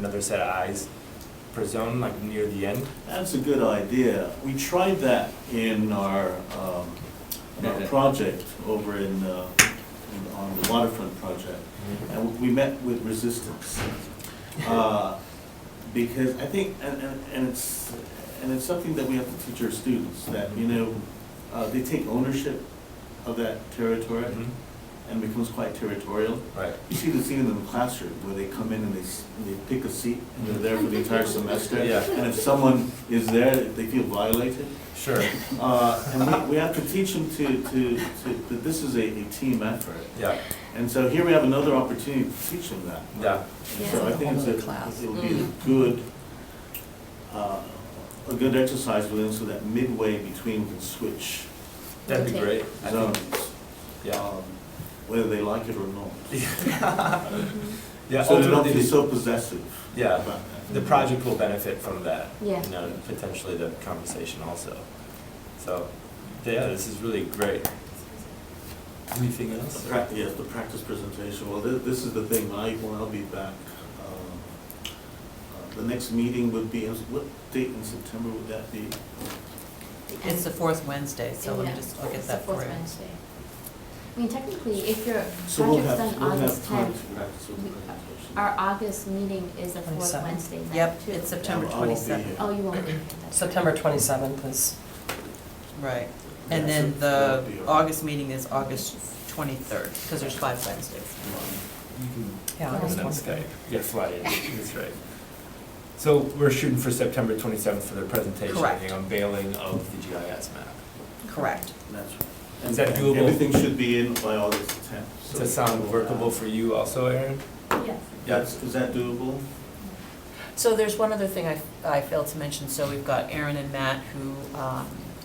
another set of eyes per zone, like near the end. That's a good idea. We tried that in our project over on the waterfront project, and we met with resistance. Because I think, and it's something that we have to teach our students, that, you know, they take ownership of that territory and becomes quite territorial. Right. You see the scene in the classroom where they come in and they pick a seat and they're there for the entire semester. Yeah. And if someone is there, they feel violated. Sure. And we have to teach them that this is a team effort. Yeah. And so here we have another opportunity to teach them that. Yeah. And so I think it would be a good exercise for them, so that midway between we can switch That'd be great. I zones, think, yeah. whether they like it or not. Yeah. So they don't ultimately, feel so possessive yeah. about that. The project will benefit from that. Yeah. You know, potentially the conversation also. So, yeah, this is really great. Anything else? Yes, the practice presentation. Well, this is the thing. When I'll be back, the next meeting would be, what date in September would that be? It's the fourth Wednesday, so let me just, I'll get that for you. It's the fourth Wednesday. I mean, technically, if your So we'll project's have, done we'll August have time 10th, to practice with the presentation. our August meeting is the fourth 27th. Wednesday night Yep, too. it's September I won't be 27th. here. Oh, you won't be here. September 27th is, Right. Yeah, And then so the that'll be all right. August meeting is August 23rd, because there's 5 Wednesdays. You can yeah, Yeah. August on 27th. Skype. You gotta fly in, that's right. So we're shooting for September 27th for the presentation, Correct. the unveiling of the GIS map. Correct. That's right. Is that And doable? everything should be in by August 10th. Does that sound workable for you also, Aaron? Yes. Is that doable? So there's one other thing I failed to mention. So we've got Aaron and Matt who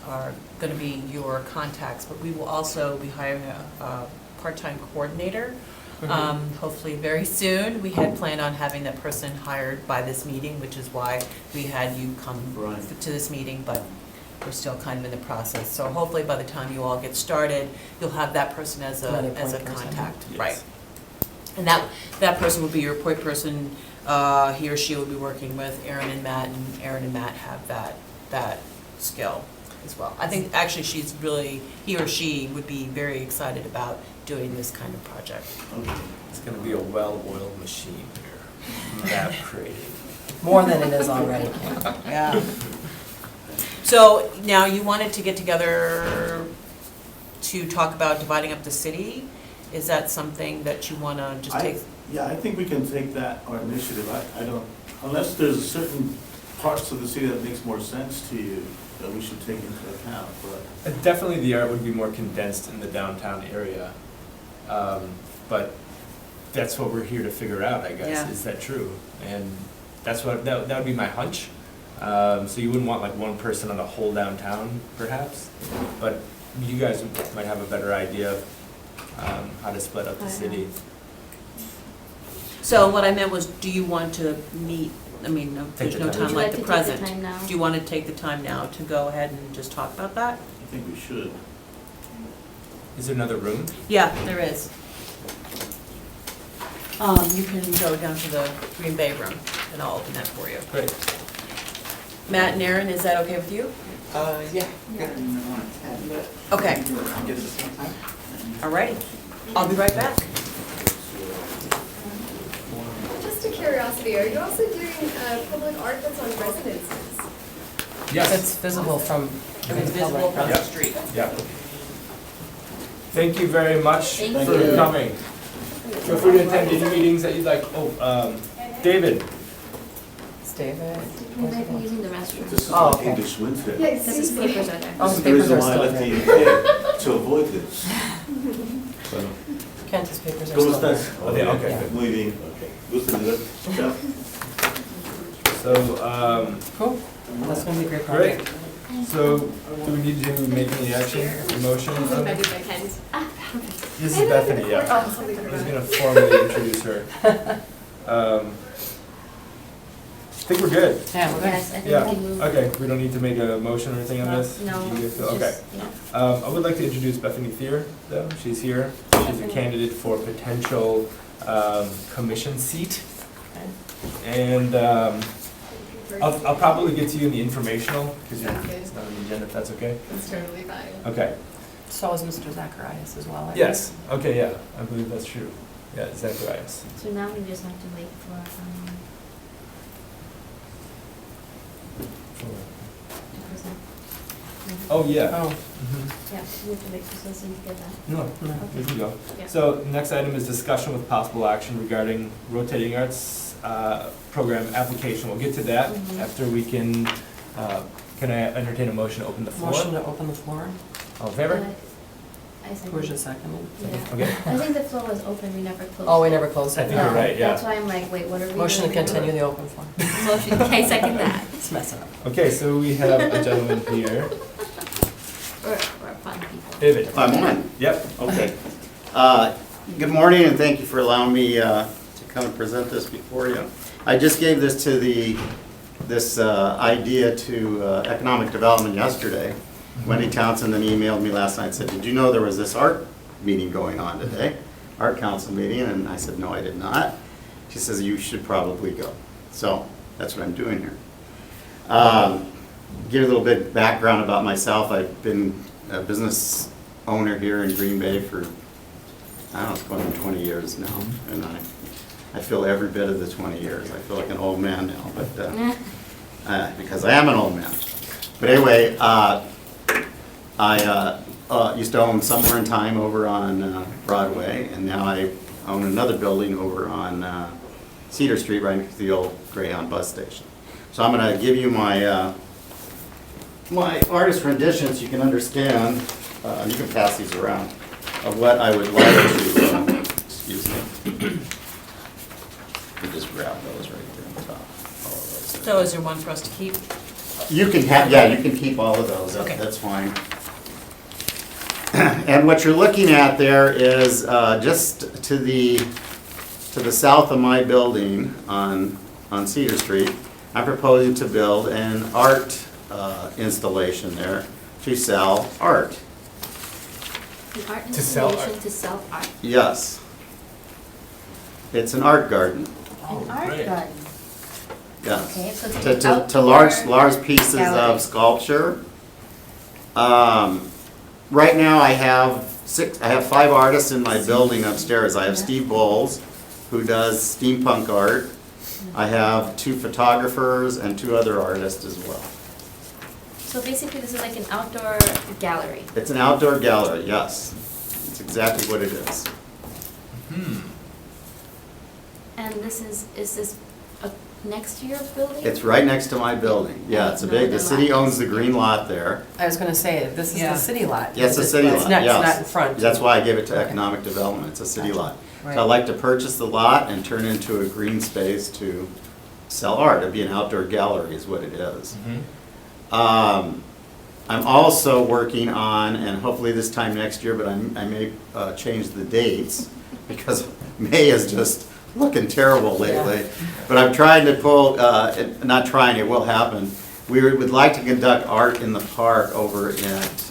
are going to be your contacts, but we will also be hiring a part-time coordinator, hopefully very soon. We had planned on having that person hired by this meeting, which is why we had you come Right. to this meeting, but we're still kind of in the process. So hopefully by the time you all get started, you'll have that person as Another a point person. contact. Yes. Right. And that person will be your point person. He or she will be working with Aaron and Matt, and Aaron and Matt have that skill as well. I think actually he or she would be very excited about doing this kind of project. Okay. It's gonna be a well-oiled machine here. Map creating. More than it is already. Yeah. So now you wanted to get together to talk about dividing up the city. Is that something that you want to just take? Yeah, I think we can take that, our initiative. I don't, unless there's certain parts of the city that makes more sense to you that we should take into account, but. Definitely the art would be more condensed in the downtown area. But that's what we're here to figure out, I guess. Yeah. Is that true? And that's what, that would be my hunch. So you wouldn't want like one person on the whole downtown, perhaps? But you guys might have a better idea of how to split up the city. So what I meant was, do you want to meet, I mean, there's no the time. time Would you like like the to take the present. time now? Do you want to take the time now to go ahead and just talk about that? I think we should. Is there another room? Yeah, there is. You can go down to the Green Bay room, and I'll open that for you. Great. Matt and Aaron, is that okay with you? Yeah. Okay, all right. I'll be right back. Just a curiosity, are you also doing public art that's on residences? Yes. It's visible from It's visible from the Yeah. street. Yeah. Thank you very much Thank for you. coming. Feel free to attend any meetings that you'd like. Oh, David. It's David. Maybe I can use in the restroom. This is Oh, like okay. English winter. Yes. This is papers are there. Oh, This is the the papers reason are why I still left the there. UK, to avoid this. So, Kent's papers are ¿Cómo still there. estás? Okay, okay. Muy bien, okay. Gusto de verte. Chao. So, Cool. That's gonna be a great great. project. So, do we need to make any action, motion? Maybe if I can. This is Bethany, yeah. Oh, I was gonna formally introduce her. I think we're good. Yeah, we're good. Yes, I think Yeah, we can move. okay, we don't need to make a motion or anything on this? No, You guys it's feel- just, Okay. yeah. I would like to introduce Bethany Thier, though. She's here. She's a candidate for potential commission seat And I'll probably get to you in the informational, because it's not on the agenda, if that's okay? That's totally fine. Okay. So is Mr. Zacharias as well. I Yes, okay, yeah, I believe that's true. Yeah, Zacharias. So now we just have to wait for, to present. Oh, yeah. Oh, Mhm. Yeah, we have to wait for Cecily to get that. No, no. there you go. Yeah. So next item is discussion with possible action regarding rotating arts program application. We'll get to that Mhm. after we can I entertain a motion to open the floor? Motion to open the floor. All in favor? I said. Who's your second? Yeah. Okay. I think the floor was open, we never closed. Oh, we it. never closed I it. think you're right, yeah. That's why I'm like, wait, what are we? Motion to doing? continue the open floor. Motion, okay, second that. Let's mess it up. Okay, so we have a gentleman here. We're fun people. David. I'm on. Yep. Okay. Good morning, and thank you for allowing me to come and present this before you. I just gave this to this idea to Economic Development yesterday. Wendy Townsend then emailed me last night and said, did you know there was this art meeting going on today? Art council meeting, and I said, no, I did not. She says, you should probably go. So that's what I'm doing here. Give you a little bit of background about myself. I've been a business owner here in Green Bay for, I don't know, it's going on 20 years now. And I feel every bit of the 20 years. I feel like an old man now, but because I am an old man. But anyway, I used to own Somewhere in Time over on Broadway, and now I own another building over on Cedar Street, right next to the old Greyhound bus station. So I'm going to give you my my artist renditions, you can understand, you can pass these around, of what I would like to, excuse me. You just grab those right there on top. All of those. So is there one for us to keep? You can have, yeah, you can keep all of those, Okay. that's fine. And what you're looking at there is just to the south of my building on Cedar Street. I'm proposing to build an art installation there to sell art. An art To sell art. installation to sell art. Yes. It's an art garden, An art great. garden. yes. Okay, so it's To an to large outdoor pieces gallery. of sculpture. Right now I have 5 artists in my building upstairs. I have Steve Bowles, who does steampunk art. I have 2 photographers and 2 other artists as well. So basically, this is like an outdoor gallery. It's an outdoor gallery, yes. It's exactly what it is. And this is this next to your building? It's right next to my building. Yeah, it's a big, the city owns the green lot there. I was gonna say, this is Yeah. the city lot. Yeah, it's a city It's lot, not- yes. It's not in front. That's why I gave it to Okay. Economic Development. It's a city Gotcha. lot. Right. So I'd like to purchase the lot and turn it into a green space to sell art. It'd be an outdoor gallery is what it is. I'm also working on, and hopefully this time next year, but I may change the dates because May is just looking terrible lately. But I'm trying to pull, not trying, it will happen. We would like to conduct art in the park over at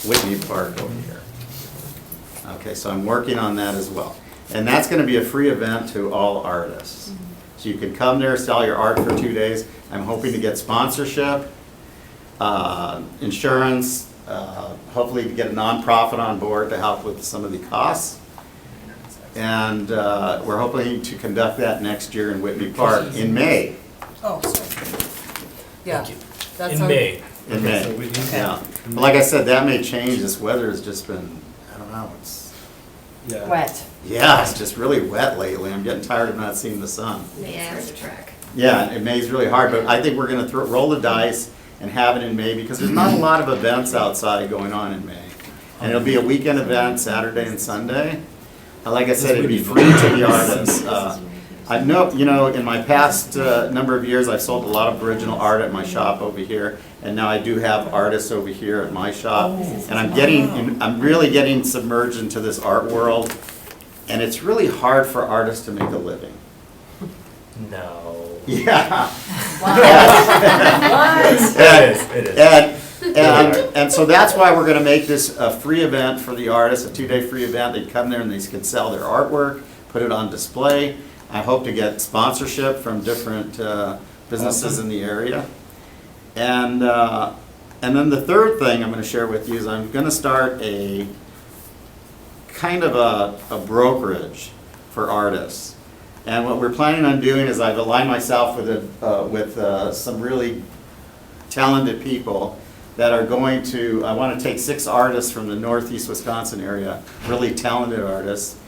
Whitney Park over here. Okay, so I'm working on that as well. And that's going to be a free event to all artists. So you can come there, sell your art for 2 days. I'm hoping to get sponsorship, insurance, hopefully to get a nonprofit on board to help with some of the costs. And we're hoping to conduct that next year in Whitney Park in May. Oh, sorry. Yeah. That's In on- May. In Okay, May. so we- Yeah. But like I said, that may change. This weather has just been, I don't know, Yeah. Wet. yeah, it's just really wet lately. I'm getting tired of not seeing the sun. Yeah. It's hard to track. Yeah, it May's really hard, but I think we're gonna roll the dice and have it in May because there's not a lot of events outside going on in May. And it'll be a weekend event, Saturday and Sunday. Like I said, it'd be free to the artists. I know, in my past number of years, I've sold a lot of original art at my shop over here, and now I do have artists over here at my shop. And I'm really getting submerged into this art world, and it's really hard for artists to make a living. No. Yeah. It is. And so that's why we're gonna make this a free event for the artists, a 2-day free event. They come there and they can sell their artwork, put it on display. I hope to get sponsorship from different businesses in the area. And then the third thing I'm going to share with you is I'm going to start a kind of a brokerage for artists. And what we're planning on doing is I've aligned myself with some really talented people that are going to, I want to take 6 artists from the northeast Wisconsin area, really talented artists,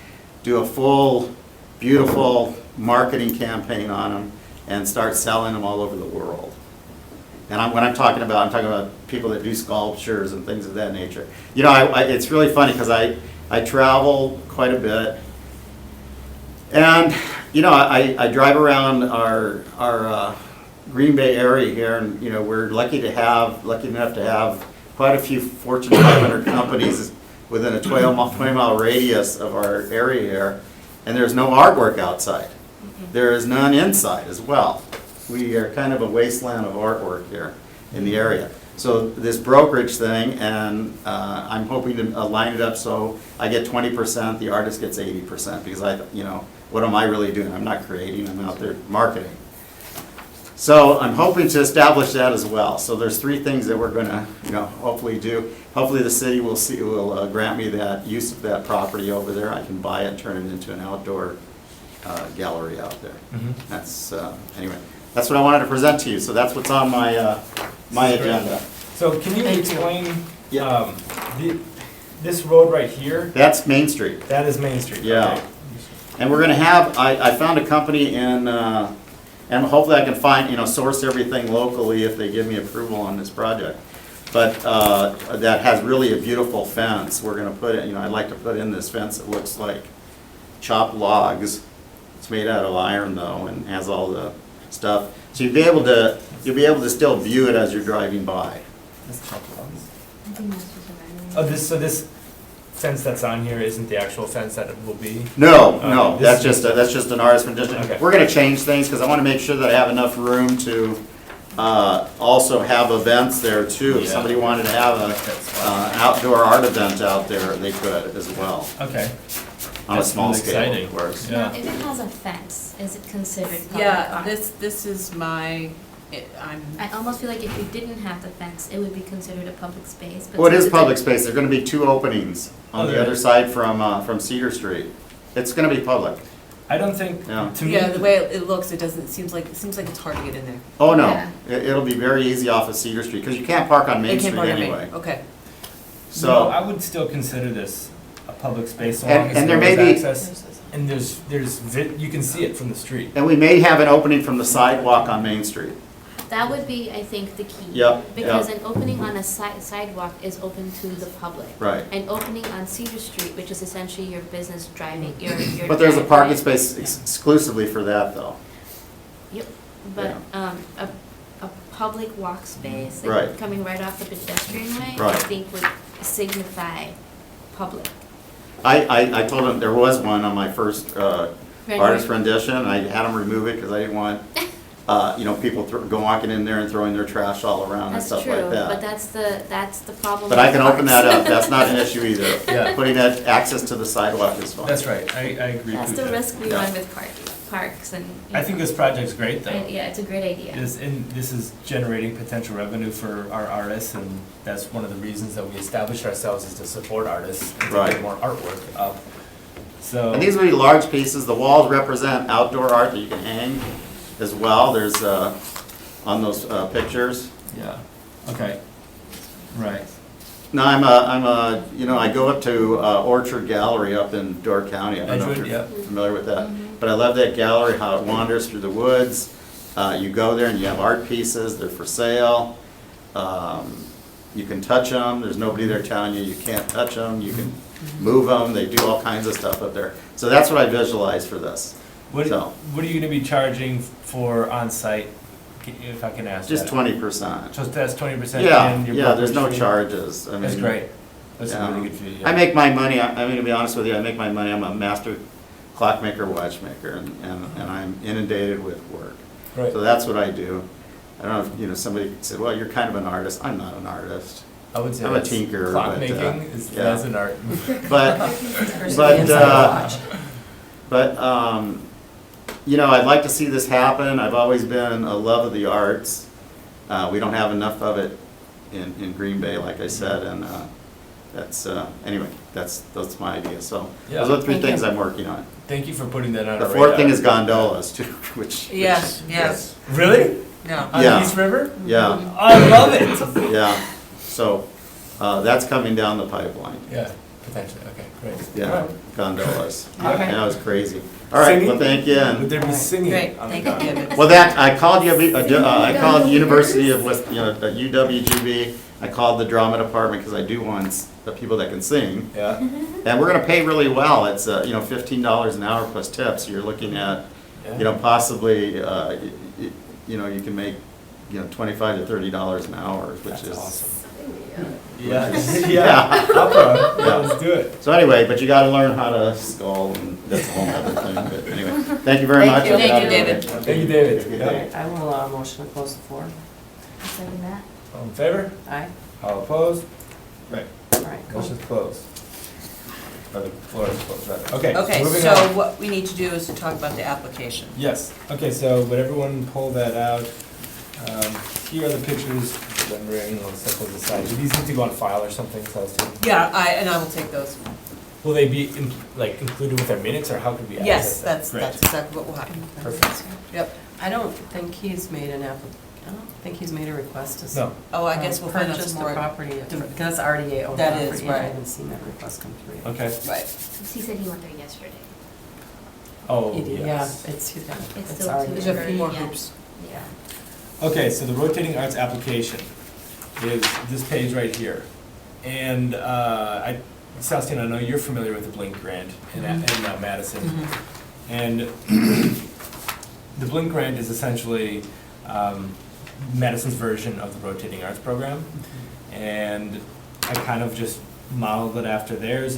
do a full, beautiful marketing campaign on them and start selling them all over the world. And when I'm talking about people that do sculptures and things of that nature. You know, it's really funny because I travel quite a bit. And, you know, I drive around our Green Bay area here, and, you know, we're lucky enough to have quite a few Fortune 500 companies within a 20-mile radius of our area here, and there's no artwork outside. There is none inside as well. We are kind of a wasteland of artwork here in the area. So this brokerage thing, and I'm hoping to line it up so I get 20%, the artist gets 80%, because you know, what am I really doing? I'm not creating, I'm out there marketing. So I'm hoping to establish that as well. So there's 3 things that we're going to, you know, hopefully do. Hopefully the city will grant me that use of that property over there. I can buy it and turn it into an outdoor gallery out there. That's anyway. That's what I wanted to present to you. So that's what's on my my agenda. So can you Thank you. explain, Yeah. this road right here, That's Main Street. that is Main Street? Yeah. okay. And we're gonna have, I found a company in, and hopefully I can find, you know, source everything locally if they give me approval on this project. But that has really a beautiful fence. We're gonna put it, you know, I'd like to put in this fence that looks like chopped logs. It's made out of iron though, and has all the stuff. So you'll be able to still view it as you're driving by. Oh, so this fence that's on here isn't the actual fence that it will be? No, Okay, no, this that's is just an artist rendition. Okay. We're gonna change things, because I wanna make sure that I have enough room to also have events there too. If Yeah. somebody wanted to have an outdoor art event out there, they could as well, Okay. on a That's small really scale, exciting. of course. Yeah. Now, if it has a fence, is it considered public Yeah, art? this is my, I'm, I almost feel like if you didn't have the fence, it would be considered a public space, but. Well, it since is it's a- public space. There's gonna be 2 openings on Oh, the there other is. side from Cedar Street. It's gonna be public. I don't think, Yeah. to me. yeah, the way it looks, it seems like it's hard to get in there. Oh, no, Yeah. it'll be very easy off of Cedar Street, because you can't park on Main They can't Street park on Main. anyway. Okay. No, So, I would still consider this a public space so And- long as and there there may is be- access. And you can see it from the street. and we may have an opening from the sidewalk on Main Street. That would be, I think, the key. Yep, Because yep. an opening on a sidewalk is open to the public. Right. An opening on Cedar Street, which is essentially your business driving, your. But there's a driveway. parking space exclusively for that, though. Yep, but, a public walk space, like Right. coming right off the pedestrian way, I Right. think would signify public. I told him there was one on my first artist Rendering. rendition, and I had him remove it because I didn't want, you know, people go walking in there and throwing their trash all around and That's stuff true, like but that. that's the problem. But I with can open that parks. up, that's not an issue either. Yeah. Putting that access to the sidewalk is fine. That's right, I agree That's with the that. risk we Yeah. run with parks and. you I think know. this project's great though. Yeah, it's a great idea. This is generating potential revenue for our artists, and that's one of the reasons that we established ourselves is to support artists and to Right. get more artwork up. So. And these would be large pieces, the walls represent outdoor art that you can hang as well, there's, on those pictures. Yeah, okay, right. No, you know, I go up to Orchard Gallery up in Door County. I don't know if Edgewood, you're yeah. familiar with that. Mhm. But I love that gallery, how it wanders through the woods. You go there and you have art pieces, they're for sale. You can touch them, there's nobody there telling you can't touch them. You can move them, they do all kinds of stuff up there. So that's what I visualize for this. What So- are you gonna be charging for on-site, if I can ask Just that? 20%. So that's 20% Yeah, and your yeah, there's no brokerage fee? charges. I That's mean, great. That's yeah. a really good fee. I make my money, I mean, to be honest with you, I make my money, I'm a master clockmaker, watchmaker, and I'm inundated with work. Right. So that's what I do. I don't know if, you know, somebody said, well, you're kind of an artist. I'm not an artist. I would say I'm a that's tinker, clockmaking but, is, yeah. that's an art. But, Person but, inside the watch. but, you know, I'd like to see this happen. I've always been a love of the arts. We don't have enough of it in Green Bay, like I said, and that's, anyway, that's my idea. So those are the three Thank things you. I'm working on. Thank you for putting that on The our fourth radar. thing is gondolas too, which. Yes, which- yes. Really? No. On Yeah. the East River? Yeah, I love it. yeah. So, that's coming down the pipeline. Yeah, potentially, okay, great. Yeah, All right. gondolas. Okay. That was crazy. All right, well, Singing? thank you. Would and- there be singing Great, on the thank you, gondola? David. Well, that, I called I called University of West, you know, UWGB. I called the drama department because I do want the people that can sing. Yeah, And we're gonna pay really well. It's, you know, $15 an hour plus tips. You're looking at, yeah. you know, possibly, you know, you can make, you know, $25 to $30 an hour, which That's is. awesome. Yeah. Yeah, yeah, opera, yeah, Yeah. let's do it. So anyway, but you gotta learn how to skull, and that's a whole other thing, but anyway, thank you very Thank much. you. Thank you, David. Thank you, David. Have a good Yeah. day. I will, motion to close the floor. I'll second that. All in favor? Aye, All opposed? Right, all right, cool. motion's closed. Or the floor is closed, rather. Okay, Okay, moving so on. what we need to do is to talk about the application. Yes, okay, so would everyone pull that out? Here are the pictures, rendering, I'll set those aside. Do these need to go on file or something, so as to, Yeah, I will take those. will they be like included with our minutes, or how could we access Yes, that? that's Great. exactly what will happen. Perfect. Yep. I don't think he's made an I don't think he's made a request to. No, Oh, I guess we'll find out Purchase some the more. property, because that's RDA owned That property. is, and I right. haven't seen that request come through yet. okay. Right. He said he went there yesterday. Oh, He did, yeah, yes. he's got, It's it's still already. to There's a few more Yeah. hoops. Yeah. Okay, so the rotating arts application is this page right here. And Celestine, I know you're familiar with the Blink grant in Madison. Mhm. And the Blink grant is essentially Madison's version of the rotating arts program. And I kind of just modeled it after theirs.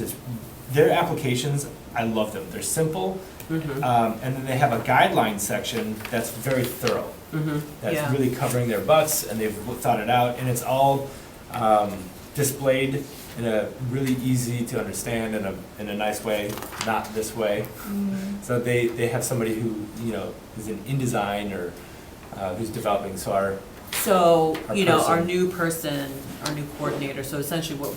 Their applications, I love them. They're simple. Mhm. And then they have a guideline section that's very thorough. Mhm. That's Yeah. really covering their butts, and they've thought it out, and it's all displayed in a really easy to understand in a nice way, not this way. So they have somebody who, you know, is in InDesign or who's developing, so So, Our you know, our person. new person, our new coordinator, so essentially what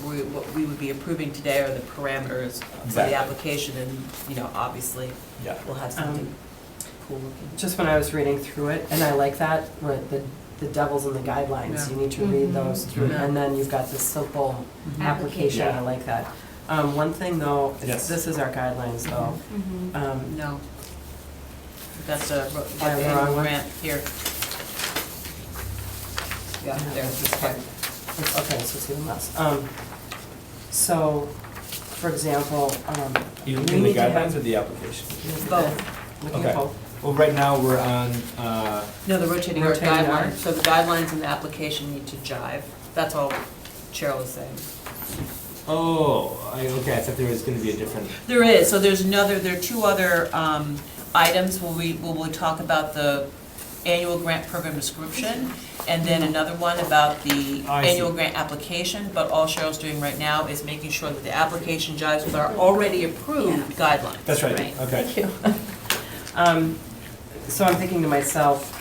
we would be approving today are the parameters for Exactly. the application, and, you know, obviously, yeah. we'll have something cool looking. Just when I was reading through it, and I like that, where the devil's in the guidelines, Yeah. you need to read Mhm. those through, Yeah. and then you've got this simple Mhm. application, Yeah. I like that. One thing though, Yes. this is our guidelines though. Mm-hmm. No. That's a, Yeah, the wrong one. grant here. Yeah, No, there. this is fine. Okay, so it's even less. So, for example, You we looking at the need to have- guidelines or the application? Both. Looking Okay. at both. Well, right now, we're on, No, the rotating art Rotating guidelines, art. so the guidelines and the application need to jive. That's all Cheryl is saying. okay, I thought there was gonna be a different, There is, so there are two other items where we talk about the annual grant program description, and then another one about the I see. annual grant application, but all Cheryl's doing right now is making sure that the application jives with our already approved guidelines. that's right, Right. okay. Thank you. So I'm thinking to myself,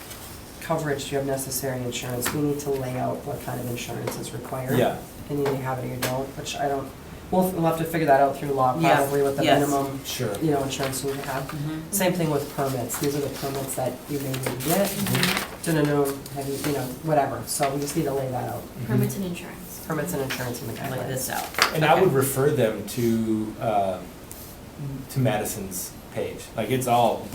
coverage, do you have necessary insurance? We need to lay out what kind of insurance is required. Yeah, And either you have it or you don't, which I don't, we'll have to figure that out through law, Yeah, probably what the yes. minimum, sure. you know, insurance you need to have. Mhm. Same thing with permits, these are the permits that you may need to get, have you, you know, whatever, so we just need to lay that out. Permits and insurance. Permits and insurance in the Lay guidelines. this out. And I Okay. would refer them to Madison's page, like it's all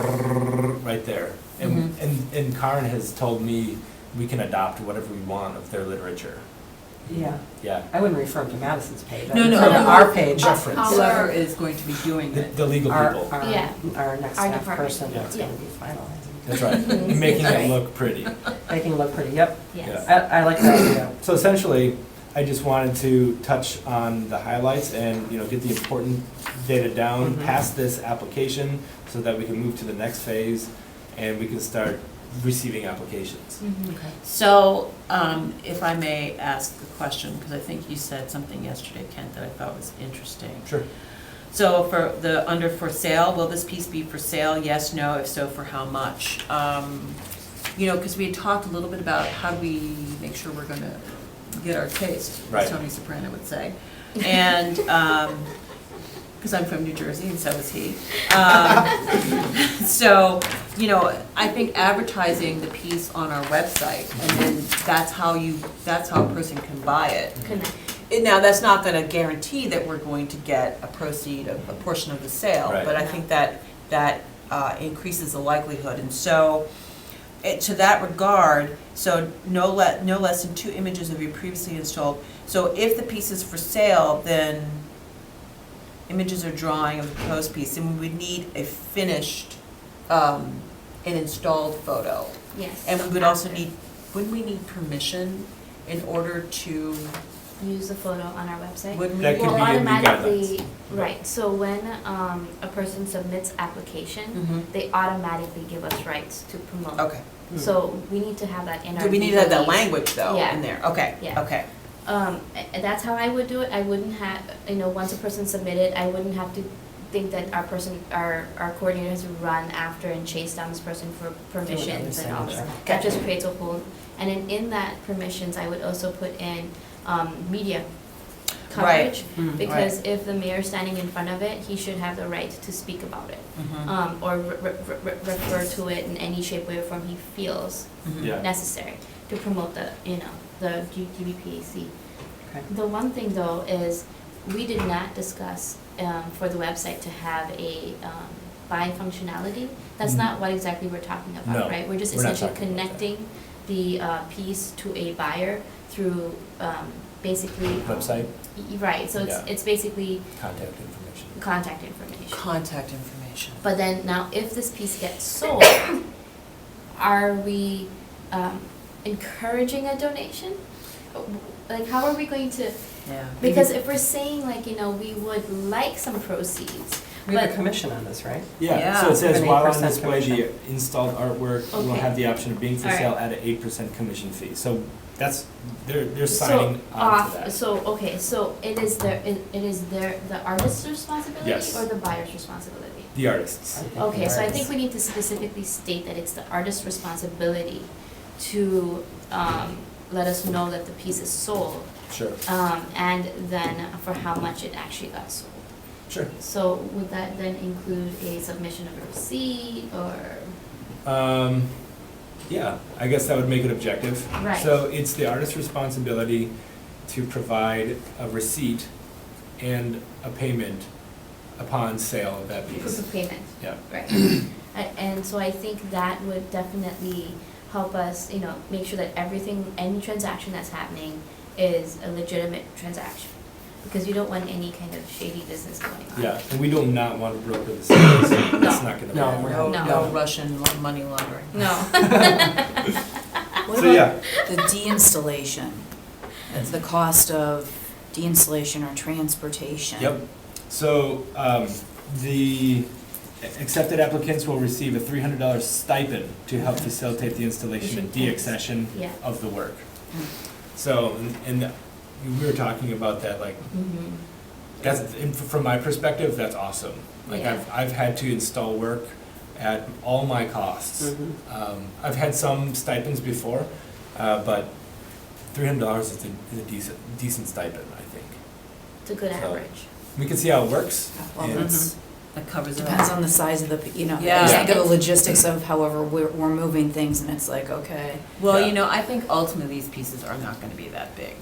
right there. And, Mhm. and Karen has told me we can adopt whatever we want of their literature, Yeah, yeah. I wouldn't refer them to Madison's page, I'd No, no, refer to no. our page. Reference. Whoever is going to be doing The, it. the legal people, Yeah. Our next Our staff department. person Yeah. that's gonna be finalizing. that's right, and making it look pretty. Making it look pretty, yep, Yes. I like that idea. So essentially, I just wanted to touch on the highlights and, you know, get the important data down Mhm. past this application so that we can move to the next phase and we can start receiving applications. Mhm. So, if I may ask a question, because I think you said something yesterday, Kent, that I thought was interesting. Sure. So under for sale, will this piece be for sale? Yes, no, if so, for how much? You know, because we had talked a little bit about how do we make sure we're gonna get our taste, Right. as Tony Soprano would say. And, because I'm from New Jersey and so is he. So, you know, I think advertising the piece on our website, and then that's how a person can buy it. Connect. Now, that's not gonna guarantee that we're going to get a portion of the sale, Right. but I think that increases the likelihood, and so, to that regard, so no less than 2 images of your previously installed, so if the piece is for sale, then images or drawing of the proposed piece, then we would need a finished, an installed photo. Yes. And we would also wouldn't we need permission in order to, Use the photo on our website. wouldn't we? That could Well, be in the automatically, guidelines. right, so when a person submits application, Mhm. they automatically give us rights to promote. Okay. So we need to have that in our. Do we need to have that legalese. language though, Yeah. in there? Okay, Yeah. okay. That's how I would do it. I wouldn't have, you know, once a person submitted, I wouldn't have to think that our coordinator has to run after and chase down this person for permissions and all this. signature. That just creates a whole, and then in that permissions, I would also put in, media coverage. Mm, Because if the mayor's standing in front of it, he should have the right to speak about it. Mhm. Or refer to it in any shape, way, or form he feels Mhm. Yeah. necessary to promote the, you know, the GBPAC. Okay. The one thing though is, we did not discuss, for the website to have a, buy functionality. That's Mhm. not what exactly we're talking about, No, right? We're just we're not essentially talking about that. connecting the, piece to a buyer through, basically. Website, Right, so Yeah. it's basically contact information. contact information. Contact information. But then now, if this piece gets sold, are we encouraging a donation? Like, how are we going to, Yeah. because if we're saying like, you know, we would like some proceeds, We have a but, commission on this, right? Yeah, so it Yeah. says An while on 8% display, the commission. installed artwork will Okay. have the option of being for All right. sale at an 8% commission fee. So that's, they're so signing on to that. so, okay, so it is the artist's responsibility Yes. or the buyer's responsibility? The artists. Okay, so I think Right. we need to specifically state that it's the artist's responsibility to, let us know that the piece is sold, Sure, and then for how much it actually got sold. sure. So would that then include a submission of a receipt or? Yeah, I guess that would make it objective. Right. So it's the artist's responsibility to provide a receipt and a payment upon sale of that Proof piece. of payment, Yeah. right. And so I think that would definitely help us, you know, make sure that everything, any transaction that's happening is a legitimate transaction. Because you don't want any kind of shady business going on. Yeah, and we do not want to broker the sales. That's No. not gonna No, work. we're No, No. no Russian money laundering. No. What So, yeah. about the deinstallation? That's the cost of deinstallation or transportation? Yep. So, the accepted applicants will receive a $300 stipend to help facilitate the installation and de-accession Yeah. of the work. So, and we were talking about that, like, Mhm. that's, and from my perspective, that's awesome. Like, Yeah. I've had to install work at all my costs. Mhm. I've had some stipends before, but $300 is a decent stipend, I think. It's a good So- average. We can see how it works. Well, and- it's, That covers it. depends on the size of the, I Yeah. just think of the Yeah. logistics of however we're moving things, and it's like, okay. Well, Yeah. you know, I think ultimately these pieces are not gonna be that big.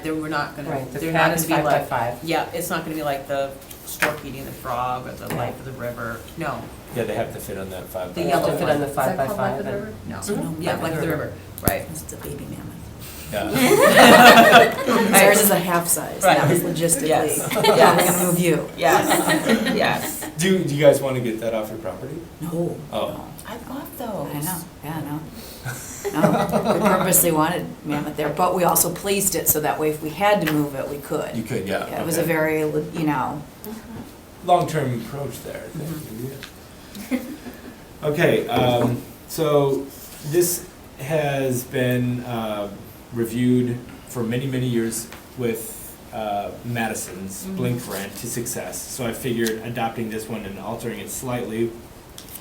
We're not gonna, Right, the they're not pad gonna is be 5 by like, 5. yeah, it's not gonna be like the stork eating the frog or the life of the river. No, Yeah, they have to fit on that 5 by The You have to yellow fit one. on the Is 5 that by called Life 5. of the and- River? no. Mhm. Yeah, like the river, right. It's a baby mammoth. Yeah. Ours is a half size, Right. that was logistically. Yes. Yeah, we're gonna move you. Yes, yes. Do you guys want to get that off your property? No. Oh. no. I love those. I know, yeah, no. No, we purposely wanted mammoth there, but we also placed it so that way if we had to move it, we could. You could, yeah. Yeah, it was a okay. very, you know, Long-term approach there, I think. Okay, so this has been reviewed for many, many years with Madison's Mhm. Blink Rent to success. So I figured adopting this one and altering it slightly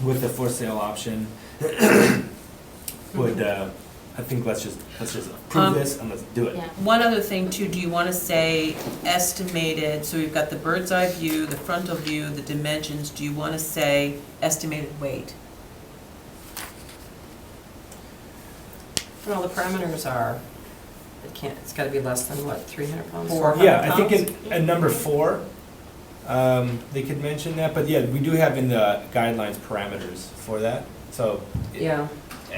with the for sale option would, I think let's just approve this and let's do it. Yeah. One other thing too, do you wanna say estimated, so we've got the bird's eye view, the frontal view, the dimensions, do you wanna say estimated weight? Well, the parameters are, it's gotta be less than what, 300 pounds? 400 Yeah, I think pounds? in number 4, they could mention that, but yeah, we do have in the guidelines parameters for that, so. Yeah,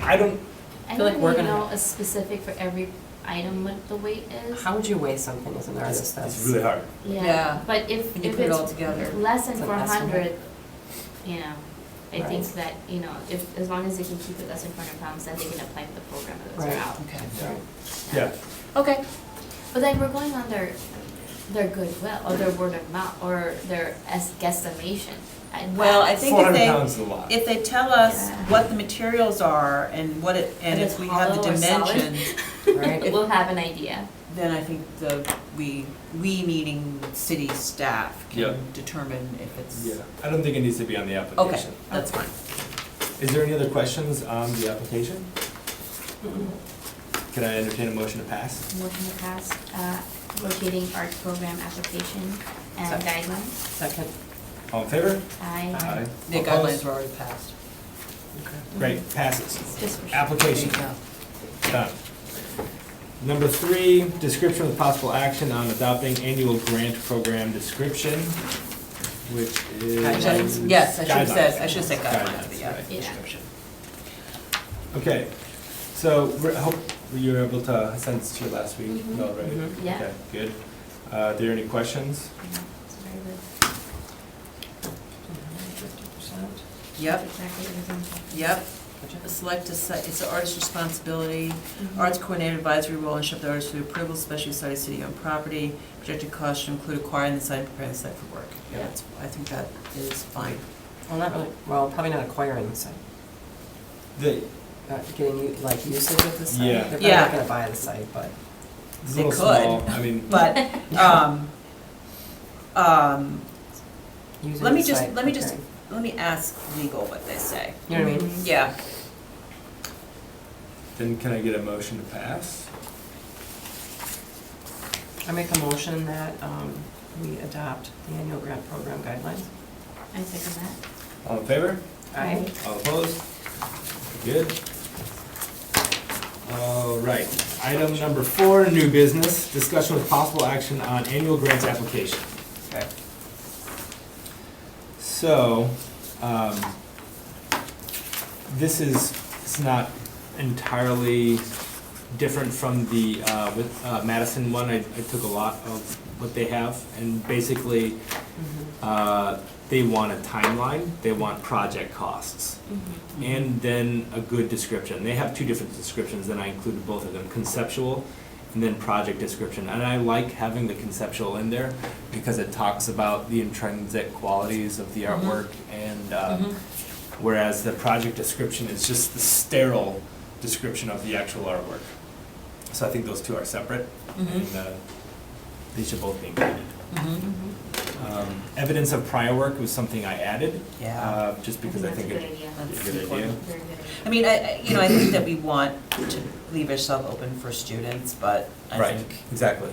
I don't, I feel like don't we're really gonna know a specific for every item what the weight is. how would you weigh something as an artist? it's really hard. Yeah. But if When you if put it all it's together. less than It's an 400, you know, I think Right. that, you know, if, as long as they can keep it less than 400 pounds, then they can apply for the program and those Right. are out. Okay. Yeah, Okay. But then we're going on their goodwill, or their word of mouth, or their guesstimation. Well, I think 400 pounds is a lot. if they tell us Yeah. what the materials are and what it, and If if it's we have the hollow or solid. dimensions, Right? We'll have an idea. then I think we meaning city staff Yeah. can determine if it's. Yeah, I don't think it needs to be on the Okay, application. that's fine. Is there any other questions on the application? Can I entertain a motion to pass? Motion to pass, rotating art program application and guidelines. Second. All in favor? Aye. The Opposed? guidelines were already passed. Great, passes. It's just for. Application, There you done. Number 3, description with possible action on adopting annual grant program description, which is. Guidelines. Yes, I should have said, Guidelines. I should have said guidelines, Guidelines, but yeah, right. Yeah. description. Okay, so I hope you were able to send this to you last week, Mhm. no, right? Mhm. Yeah. Okay, good. Are there any questions? Yeah, it's very good. 50%. Yep, Exactly what it's on. yep. Select a site, it's the artist's responsibility. Mhm. Arts coordinator advisory role, ensure the artist through approval, especially site city-owned property. Projected costs should include acquiring the site and preparing the site for work. Yeah, that's, I think that is fine. Well, not really, well, probably not acquiring the site, The, getting like usage of the site. Yeah. They're probably Yeah. not gonna buy the site, but. it's a They little could. small, I mean, But, using Let me the just- site, let me just- preparing. let me ask legal what they say. You know what I mean? Mhm. Yeah, then can I get a motion to pass? I make a motion that we adopt the annual grant program guidelines. I second that. All in favor? Aye. All opposed? Good. All right, item number 4, new business, discussion with possible action on annual grants application. okay. So, this is, it's not entirely different from the, with Madison one. I took a lot of what they have, and basically, they want a timeline, they want project costs, Mhm. and then a good description. They have 2 different descriptions, and I included both of them, conceptual and then project description. And I like having the conceptual in there because it talks about the intrinsic qualities of the Mhm. artwork, and Mhm. whereas the project description is just the sterile description of the actual artwork. So I think those 2 are separate, Mhm. and they should both be included. Mhm. Mhm. Evidence of prior work was something I added, Yeah. just because I think that's a it. good idea. That's a good idea. important. Very good idea. I mean, I think that we want to leave ourselves open for students, but I Right, think exactly.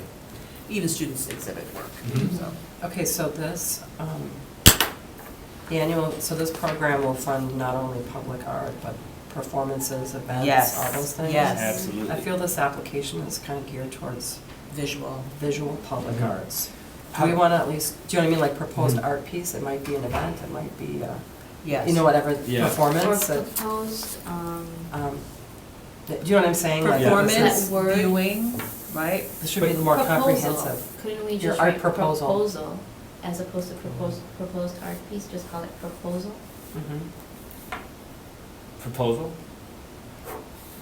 even students exhibit work, Mhm. so. Okay, so this, the annual, so this program will fund not only public art, but performances, events, Yes, all those things? yes. Absolutely. I feel this application is kind of geared towards Visual. visual public Mhm. arts. Do we want to at least, do you know what I mean, like proposed Mhm. art piece, it might be an event, it might be, Yes. you know, whatever Yeah. Or performance. proposed, Do you know what I'm saying? Like, this Performance, is- That word. viewing, right? This should be more proposal. comprehensive. Couldn't we Your just art write proposal. proposal as opposed to proposed art piece, just call it proposal? Mhm. Proposal?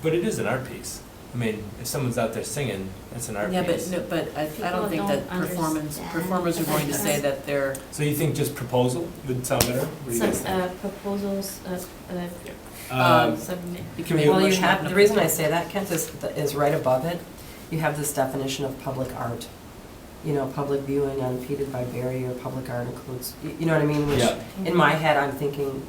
But it is an art piece. I mean, if someone's out there singing, it's an art Yeah, piece. but I People don't think that don't understand performers are going to say that they're, So you think just proposal would sound better? What do you guys think? Proposals, submit. you can make a Well, you motion. have, the reason I say that, Kent, is right above it, you have this definition of public art. public viewing unimpeded by barrier, public art includes, you know what I mean? Which, Yeah. in my head, I'm thinking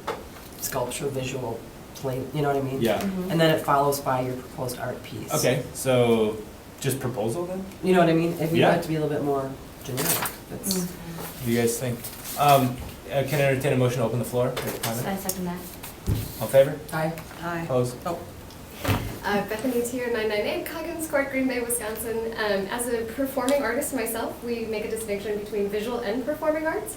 sculpture, visual, play, you know what I mean? Yeah. Mhm. And then it follows by your proposed art piece. Okay, so just proposal then? You know what I mean? If you Yeah. want it to be a little bit more generic, that's. Mhm. What do you guys think? Can I entertain a motion to open the floor? Any So comment? I second that. All in favor? Aye. Hi. Opposed? Bethany Tier, 998 Coggins Court, Green Bay, Wisconsin. As a performing artist myself, we make a distinction between visual and performing arts.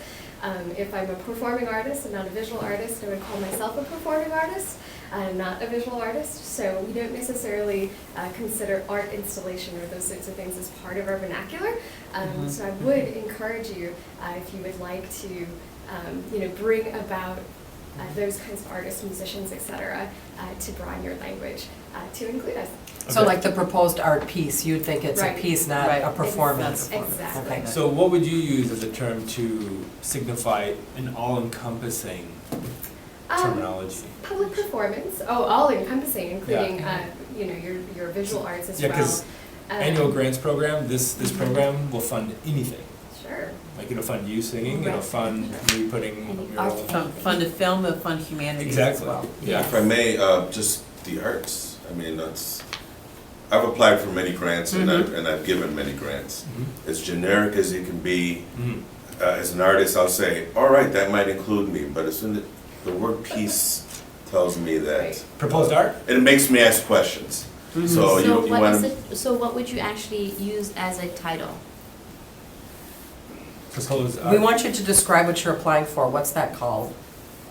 If I'm a performing artist and not a visual artist, I would call myself a performing artist. I'm not a visual artist, so we don't necessarily consider art installation or those sorts of things as part of our vernacular. So I would encourage you, if you would like to, bring about those kinds of artists, musicians, etc., to broaden your language, to include us. So Okay. like the proposed art piece, you'd think it's a Right. piece, not Right. a performance. Exactly. Okay. So what would you use as a term to signify an all-encompassing terminology? Public performance, all encompassing, including, your visual arts as well. Yeah, because annual grants program, this program will fund anything. Sure. Like it'll fund you singing, it'll Right. fund me putting Any a art mural. Fund a film, it'll fund humanities as Exactly, well. yeah. If I may, just the arts, I mean, I've applied for many grants and I've given many grants. Mhm. As generic as it can be, Mhm. as an artist, I'll say, all right, that might include me, but as soon as the word piece tells me that. Right. Proposed art? And it makes me ask questions. So So you what want is to, it, so what would you actually use as a title? Proposed art? We want you to describe what you're applying for. What's that called?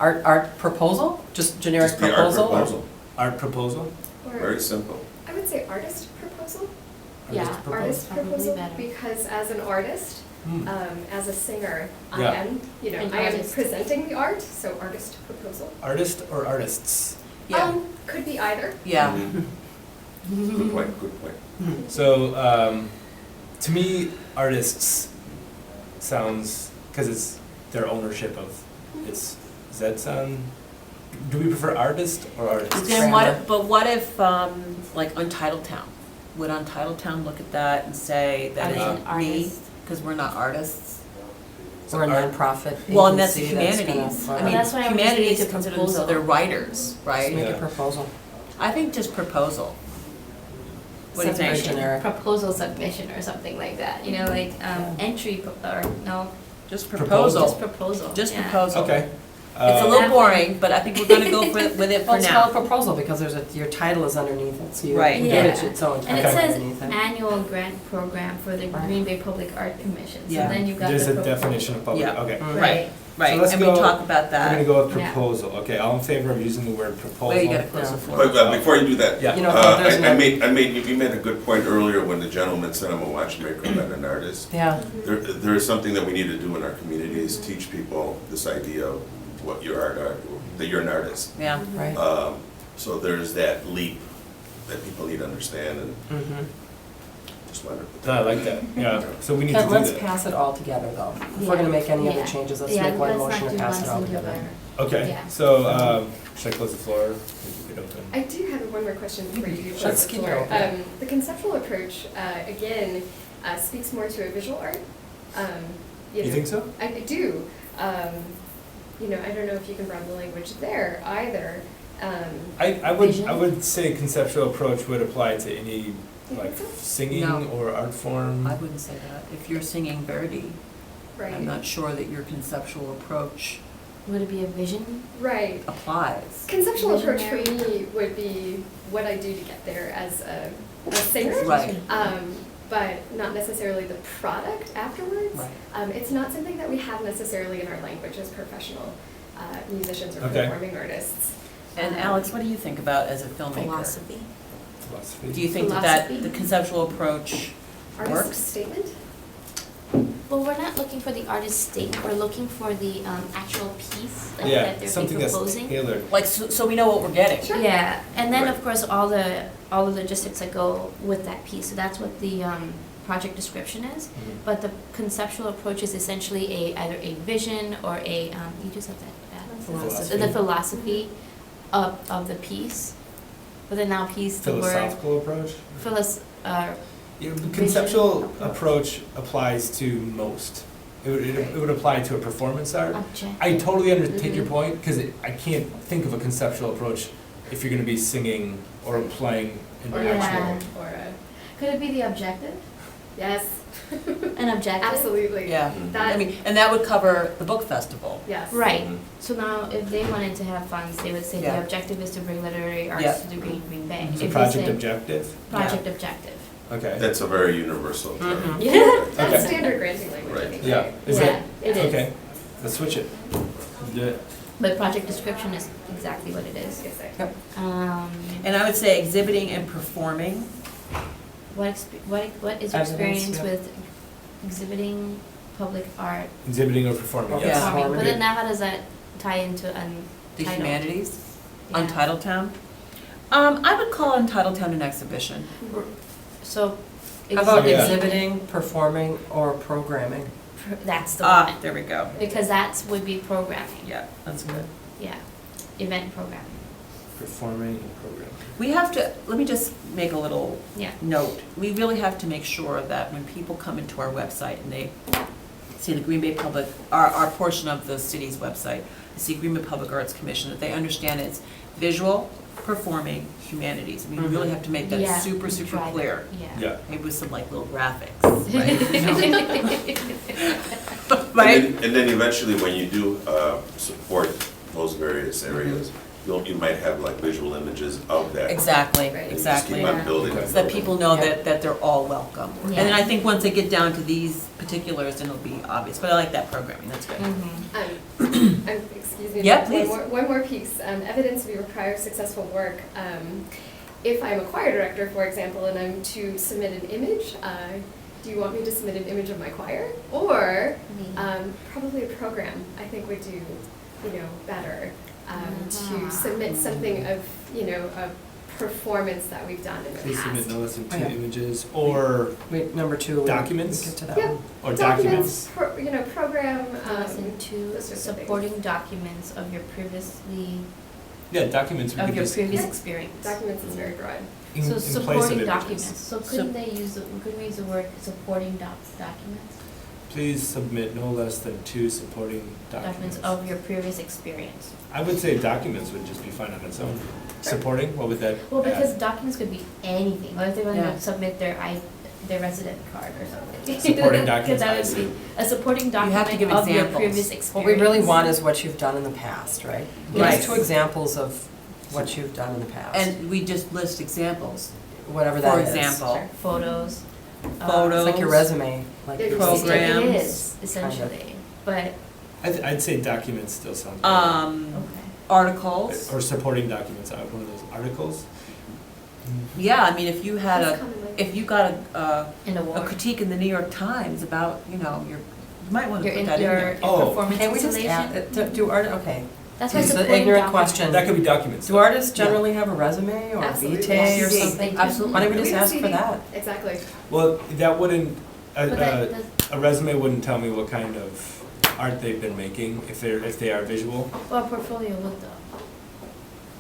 Art proposal? Just generic just the art proposal? or- proposal, Art proposal? Or very simple. I would say artist proposal. Yeah, Artist proposal? Artist Probably proposal, better. because as an artist, Hmm. as a singer, I Yeah. am, An I am artist. presenting the art, so artist proposal. Artist or artists? Yeah, Could be either. yeah. Mhm. Good point, good point. So, to me, artists sounds, because it's their ownership of, does that sound, do we prefer artist or artists? Then what if, like Untitled Town? Would Untitled Town look at that and say that Are they an it's me, artist? because we're not artists? Or a Art- nonprofit Well, and that's agency that's gonna humanities. fund- I mean, that's why I'm just humanities making a consider proposal. themselves, they're writers, Just right? make Yeah. a proposal. I think just proposal. What do you think? Something generic. Proposal submission or something like that, like entry, or no, Just Proposal. just proposal. proposal. Just yeah. proposal. Okay. It's a Uh, little boring, but I think we're gonna go with it Well, for it's called now. a proposal because your title is underneath it, so you Right. give it its own And it title says underneath it. annual grant program for the Right. Green Bay Public Art Commission, so Yeah. then you've got the. There's a proposal. definition of public, Yeah. okay. Right. Right, let's and we go- talk about We're gonna that. go with Yeah. proposal, okay, all in favor of using the word proposal? Wait, you gotta close the floor. But before you do that, Yeah. You know, there's I no- made, you made a good point earlier when the gentleman said I'm a watchmaker, not an artist. Yeah, There is something that we need to do in our communities, teach people this idea of what your art are, that you're an artist. Yeah, right. So there's that leap that people need to understand, and Mhm. just wanted to. No, I like that, yeah, so we need to But do let's that. pass it all together, though. If Yeah. we're gonna make any other Yeah. changes, let's Yeah, make one let's not motion do to pass one it all singular. together. Okay, Yeah. so, should I close the floor? Keep it open. I do have one more question before you close Let's the keep it floor. open. The conceptual approach, again, speaks more to a visual art. You think so? I do. I don't know if you can broaden the language there either. I would say conceptual approach would apply to any, You like, think so? singing No. or art form. I wouldn't say that. If you're singing Verdi, Right. I'm not sure that your conceptual approach Would it be a vision? Right. applies. Conceptual approach for Visionary. me would be what I do to get there as a singer. Right. But not necessarily the product afterwards. Right. It's not something that we have necessarily in our language as professional musicians or Okay. performing artists. And Alex, what do you think about as a filmmaker? Philosophy. Philosophy. Do you think that Philosophy. the conceptual approach Artist works? statement? Well, we're not looking for the artist statement, we're looking for the actual piece that Yeah, that they're something that's proposing. tailored. Like, so we know what we're getting. Sure. Yeah, and then Right. of course, all the logistics that go with that piece, so that's what the project description is. Mhm. But the conceptual approach is essentially either a vision or a, you just have that, Philosophy. the philosophy of the piece. But then now piece, the word, Philosophical approach? Yeah, the conceptual approach applies to most. It would apply to a performance art. Objective. I totally take your Mhm. point, because I can't think of a conceptual approach if you're gonna be singing or playing an Or Yeah. actual. Or a, Could it be the objective? yes, An objective? absolutely. Yeah, That, I mean, and that would cover the book festival. yes. Right. Mhm. So now, if they wanted to have funds, they would say the Yeah. objective is to bring literary arts Yeah. to the Green Bay. So If they project say objective, project objective. okay. That's a very universal term. Mhm. Yeah. That's Okay. standard granting language, I Right. think, Yeah, right? is Yeah, it? it is. Okay, let's switch it. Do it. But project description is exactly what it is. Yes, I- Yep. And I would say exhibiting and performing. What is your Evidence, experience yeah. with exhibiting public art? Exhibiting or performing, yes. Yeah. Performing, but then now how does that tie into The Untitled? humanities, Yeah. Untitled Town. I would call Untitled Town an exhibition. So. How about Yeah. exhibiting, performing, or programming? That's the one, There we go. because that's would be programming, Yeah, that's good. yeah, event programming, Performing and programming. We have to, let me just make a little yeah. note. We really have to make sure that when people come into our website and they see the Green Bay Public, our portion of the city's website, they see Green Bay Public Arts Commission, that they understand it's visual, performing, humanities. I mean, we really have to make that Yeah, super, super drive it, clear. Yeah. Yeah. Maybe with some like little graphics, right? You know? Right? And then eventually, when you do support those various areas, you might have like visual images of that. Exactly, Right. And just exactly. keep on Yeah. building and So that building. people know Yeah. that they're all welcome. And then Yeah. I think once they get down to these particulars, then it'll be obvious. But I like that programming, that's good. Mhm. Excuse me. Yeah, one please. One more piece, evidence of your prior successful work. If I'm a choir director, for example, and I'm to submit an image, do you want me to submit an image of my choir? Or, probably a program, I think would do, better, to submit something of, a performance that we've done in the Please submit past. no less than 2 Oh, yeah. images, or Wait, number 2. Documents? Get to that Yep. one. or documents. Program, Listen to those sorts of supporting documents of your Yeah, documents we of could your just previous Yeah. experience. documents is very broad. in So place of supporting images. documents, so couldn't we use the word supporting documents? Please submit no less than 2 supporting documents. Of your previous experience. I would say documents would just be fine on its own. Supporting, what would that Well, because add? documents could be anything, like if they want Yeah. to submit their resident card or something. Supporting documents, That I would see. be a supporting have to document give of your examples. previous experience. What we really want is what you've done in the past, right? Give Right. us 2 examples of what you've done in the past, And we just list examples. whatever that For is. example. Sure, photos. Photos. It's like your resume, like Yeah, your your It Programs. is, essentially, but, I'd say documents still sound good. okay. Articles. Or supporting documents, one of those articles. Yeah, I mean, if you had That's a, common language. if you got a An award. critique in the New York Times about, you might want to Your, put in- that in your there. Oh. performance Can we just installation. add, do art, okay. That's why This is an supporting ignorant documents. question. That could be documents. Do though. artists generally have a resume or a Absolutely. vitae or Yes. something? Absolutely. Why don't we We just have ask for CV. that? Exactly. Well, that wouldn't, But that does, a resume wouldn't tell me what kind of art they've been making, if they are visual. well, a portfolio would though.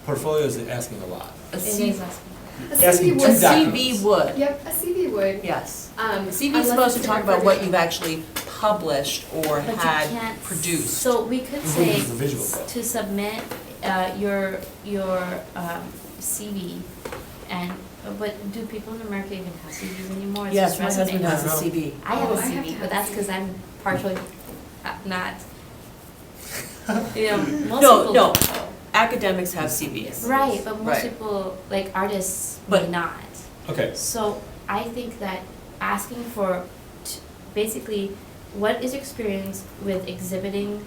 Portfolios is asking a lot. A It C- is asking. A Asking CV two would. a documents. CV would, Yep, a CV would. yes. A Unless CV is supposed to it's talk different about what for- you've actually published or But you had can't produced. So we could say It's a visual though. to submit your CV and, but do people in America even have CVs anymore? It's Yes, just my husband resumes. has a CV. I have a Oh, I have to CV, have but a that's CV. because I'm partially not, you know, most No, people. no. Academics have CVs. Right, but most Right. people, like artists, may But- not. Okay, So I think that asking for, basically, what is your experience with exhibiting,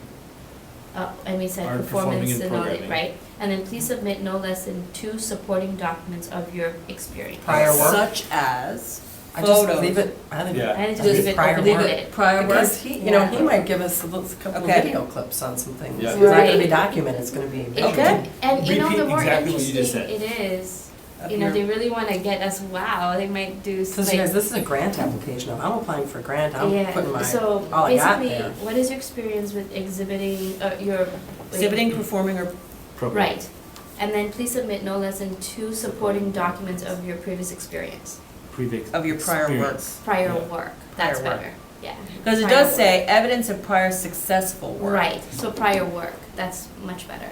and we said Art, performance performing, and and all that, programming. right? And then please submit no less than 2 supporting documents of your experience. Prior work? Such as I just photos. leave it, I think. Yeah. And just Just leave it prior open-ended. work. Leave it prior work. Because he, he Yeah. might give us a couple of Okay. video clips on some things. Yeah. It's not gonna be Right. documented, it's gonna be. Okay. And you know, the Repeat more exactly what you just interesting said. it is, Of you know, your- they really wanna get us, wow, they might do Because like. guys, this is a grant application, if I'm applying for a grant, I'm Yeah, putting my, so all I got basically, there. what is your experience with exhibiting, your? Exhibiting, performing, or program. Right, and then please submit no less than 2 supporting documents of your previous experience. previous Of your prior work. experience. Prior Yeah. work, that's Prior work. better, yeah. Because it Prior does say work. evidence of prior successful work. Right, so prior work, that's much better.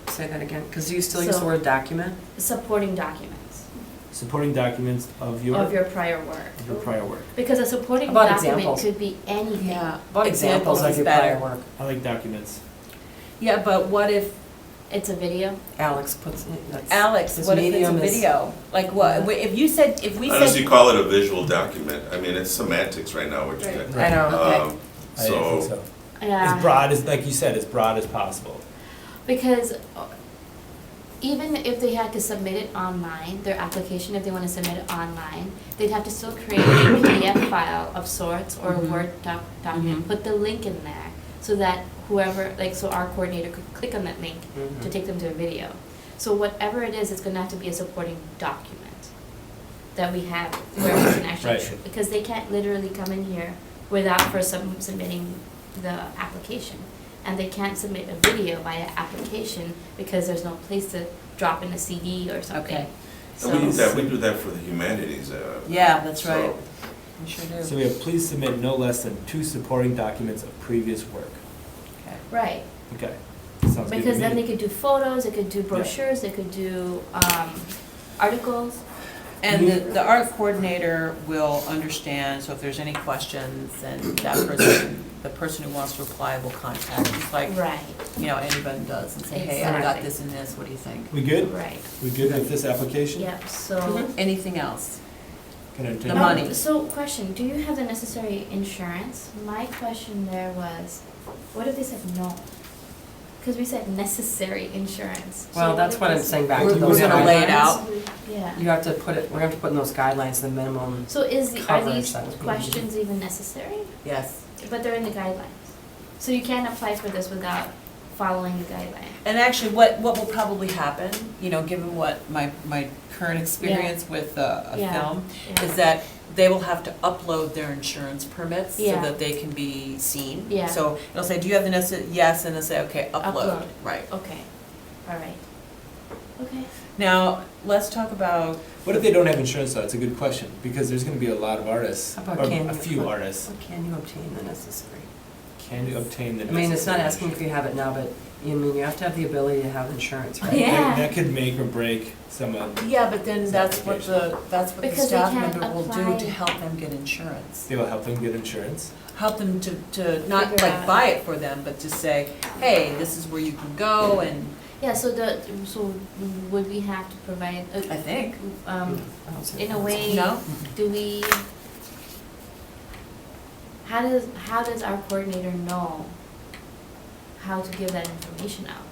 Say that again, because you still use the So- word document? Supporting documents Supporting documents of your prior work. of your prior work. Because a supporting How about document examples? could be anything. Yeah. What examples of is your better. prior work? I like documents. Yeah, but what if, It's a video. Alex puts, that's. Alex, his what if it's a medium is- video? Like what, if you said, if we How does he said, call it a visual document? I mean, it's semantics right now, what you Right. got. I know, Um, I think So, so. Yeah. As broad as, like you said, as broad as possible. Because even if they had to submit it online, their application, if they want to submit it online, they'd have to still create a PDF file of sorts or a Mhm. Word document, Mhm. put the link in there so that whoever, like, so our coordinator could click on that link to take them to a video. So whatever it is, it's gonna have to be a supporting document that we have where we can actually, Right. because they can't literally come in here without first submitting the application. And they can't submit a video via application because there's no place to drop in a CD or something. Okay. and we do that for the humanities. yeah, that's so- right. We sure do. So we have, please submit no less than 2 supporting documents of previous work. Okay. Right, Okay, sounds good to because then me. they could do photos, they could do brochures, they could do, articles. And the art coordinator will understand, so if there's any questions, then that person, the person who wants to apply will contact, just like, Right, you know, anybody does, and say, hey, I got Exactly. this and this, what do you think? We good? right, We good with this application? yep, so. Anything else? Can I entertain The a- money. So, question, do you have the necessary insurance? My question there was, what if they said no? Because we said necessary insurance. So Well, that's if what they I'm said- saying back to We're those gonna lay it guidelines. out. Yeah. You have to put it, we're gonna have to put in those guidelines, the minimum. So are Coverage these that was being questions even necessary? Yes. But they're in the guidelines. So you can't apply for this without following the guideline. And actually, what will probably happen, you know, given what my current experience with a Yeah. film, Yeah. is that they will have to upload their insurance permits so Yeah. that they can be seen. Yeah. So it'll say, do you have the necessary, yes, and it'll say, okay, upload, Upload. right. Okay, all right. Okay. Now, let's talk about, What if they don't have insurance though? It's a good question, because there's gonna be a lot of artists, How about or can a you- few what- artists. What can you obtain the necessary? Can you obtain the I mean, it's not necessary asking if you have it now, but, you mean, you have to have the ability to have insurance, right? Yeah. That could make or break someone. yeah, but then that's what the Because they staff can't member will do apply. to help them get insurance. They will help them get insurance. Help them to not Figure like out. buy it for them, but just say, hey, this is where you can go, and Yeah, so would we have to provide, I think. I don't see in a that. way, No? do we, how does our coordinator know how to give that information out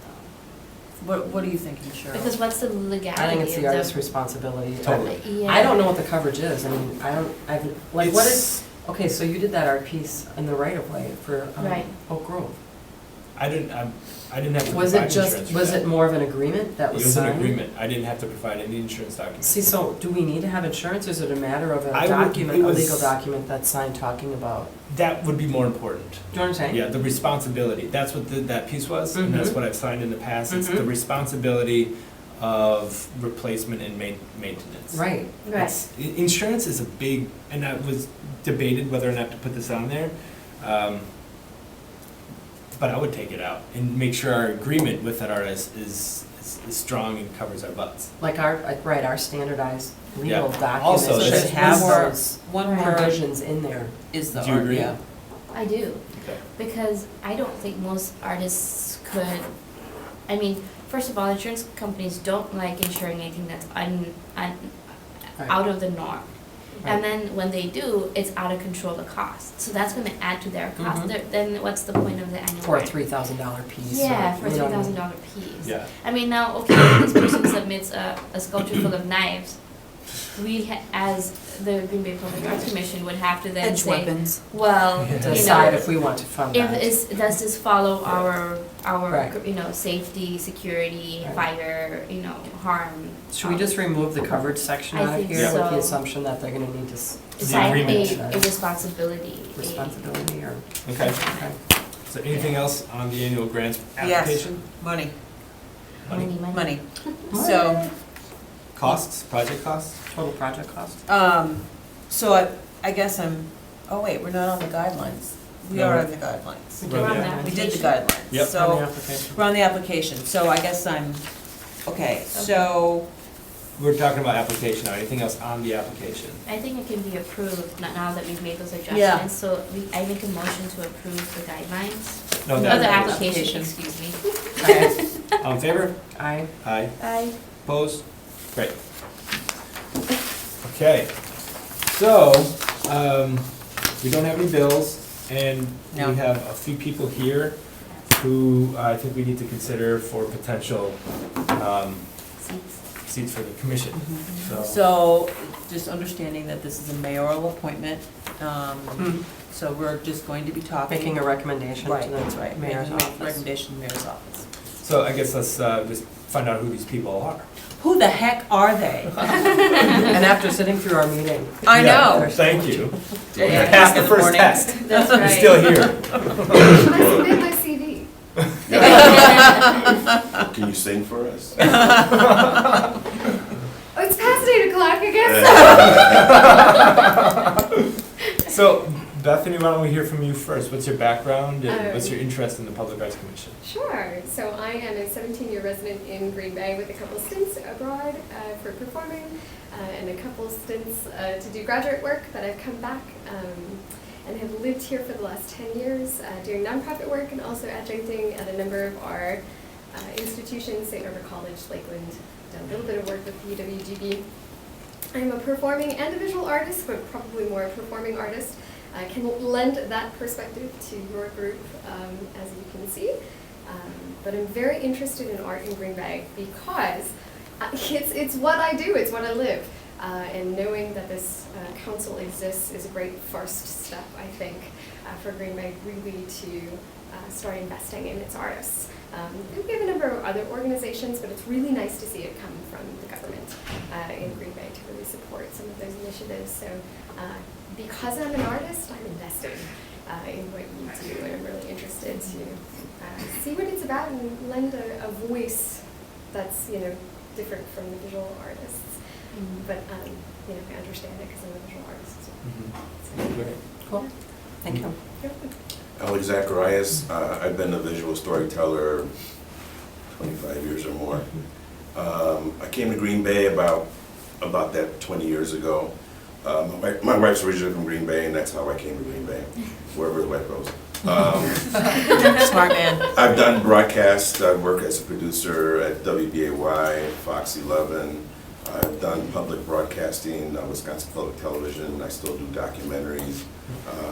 though? What are you thinking, Cheryl? Because what's the legality I think it's of the artist's them? responsibility. Totally. Yeah. I don't know what the coverage is, I mean, like, what It's- is, okay, so you did that art piece in the right of way for Right. Oak Grove. I didn't have to Was provide it just, insurance for was that. it more of an agreement that It was was an signed? agreement. I didn't have to provide any insurance documents. See, so do we need to have insurance, or is it a matter of a I would- document, it a was- legal document that's signed talking about? That would be more important. Do you know what I'm saying? Yeah, the responsibility, that's what that piece was, and that's Mhm. what I've signed in the past. It's the Mhm. responsibility of replacement and maintenance. Right. Right. Insurance is a big, and I was debated whether or not to put this on there. But I would take it out and make sure our agreement with that artist is strong and covers our butts. Like our standardized legal Yeah. Also, documents this should is have more- those One Right. more provisions in there. is the Do you art, agree? yeah. I do, Okay. because I don't think most artists could, I mean, first of all, insurance companies don't like insuring anything that's out of the norm. And then when they do, it's out of control, the cost, so that's gonna add to their cost. Mhm. Then what's the point of the annual For a grant? $3,000 piece. Yeah, or, for a you know what I mean? $3,000 piece. Yeah. I mean, now, okay, if this person submits a sculpture full of knives, we, as the Green Bay Public Arts Commission, would have to then Edge say, weapons. well, you know, Decide if we want to fund if that. does this follow our, Right. you know, safety, security, Right. fire, you know, harm? Should we just remove the coverage section I out of think here with the so. assumption that they're gonna need to It's The like agreement. a responsibility. responsibility or? Okay. Okay. So anything else on the annual grants Yes. application? Money, Money. money. So, Costs, project costs? Total project cost? So I guess oh wait, we're not on the guidelines. We No, are we're- on the guidelines. We're on the We did the application. guidelines. Yep. On the So, application. we're on the application, so I guess okay, so, We're talking about application now, anything else on the application? I think it can be approved now that we've made those Yeah. adjustments, so I make a motion to approve the guidelines. No, Oh, the that, application, application. excuse me. Okay. all in favor? Aye. Aye. Aye. Opposed? Great. Okay, so, we don't have any bills, and we No. have a few people here who I think we need to consider for potential, Seats. seats for the commission, so. so, just understanding that this is a mayoral appointment, Hmm. so we're just going to be talking. Making a recommendation to Right, that's the right, mayor's making a office. recommendation to the mayor's office. So I guess let's just find out who these people are. Who the heck are they? And after sitting through our meeting. I Yeah, know. Thank you. Yeah. Passed the In the first morning. test. That's You're right. still here. I submit my CV. Can you sing for us? Oh, it's past 8 o'clock, I guess. So Bethany, why don't we hear from you first? What's your background and what's Um, your interest in the Public Arts Commission? Sure. So I am a 17-year resident in Green Bay with a couple stints abroad for performing and a couple stints to do graduate work, but I've come back and have lived here for the last 10 years doing nonprofit work and also adjuncting at a number of our institutions, St. Norbert College, Lakeland, done a little bit of work with UWGB. I'm a performing and a visual artist, but probably more a performing artist. I can lend that perspective to your group, as you can see. But I'm very interested in art in Green Bay because it's what I do, it's what I live. And knowing that this council exists is a great first step, I think, for Green Bay really to start investing in its artists. We have a number of other organizations, but it's really nice to see it come from the government in Green Bay to really support some of those initiatives. So because I'm an artist, I'm invested in what you do, and I'm really interested to see what it's about and lend a voice that's, different from the visual artists. But, I understand it because I'm a visual artist. Great. Cool. Thank you. Alex Zacharias, I've been a visual storyteller 25 years or more. I came to Green Bay about that 20 years ago. My wife's originally from Green Bay, and that's how I came to Green Bay, wherever the wife goes. Smart man. I've done broadcast. I've worked as a producer at WBAY, Fox 11. I've done public broadcasting, Wisconsin Public Television. I still do documentaries.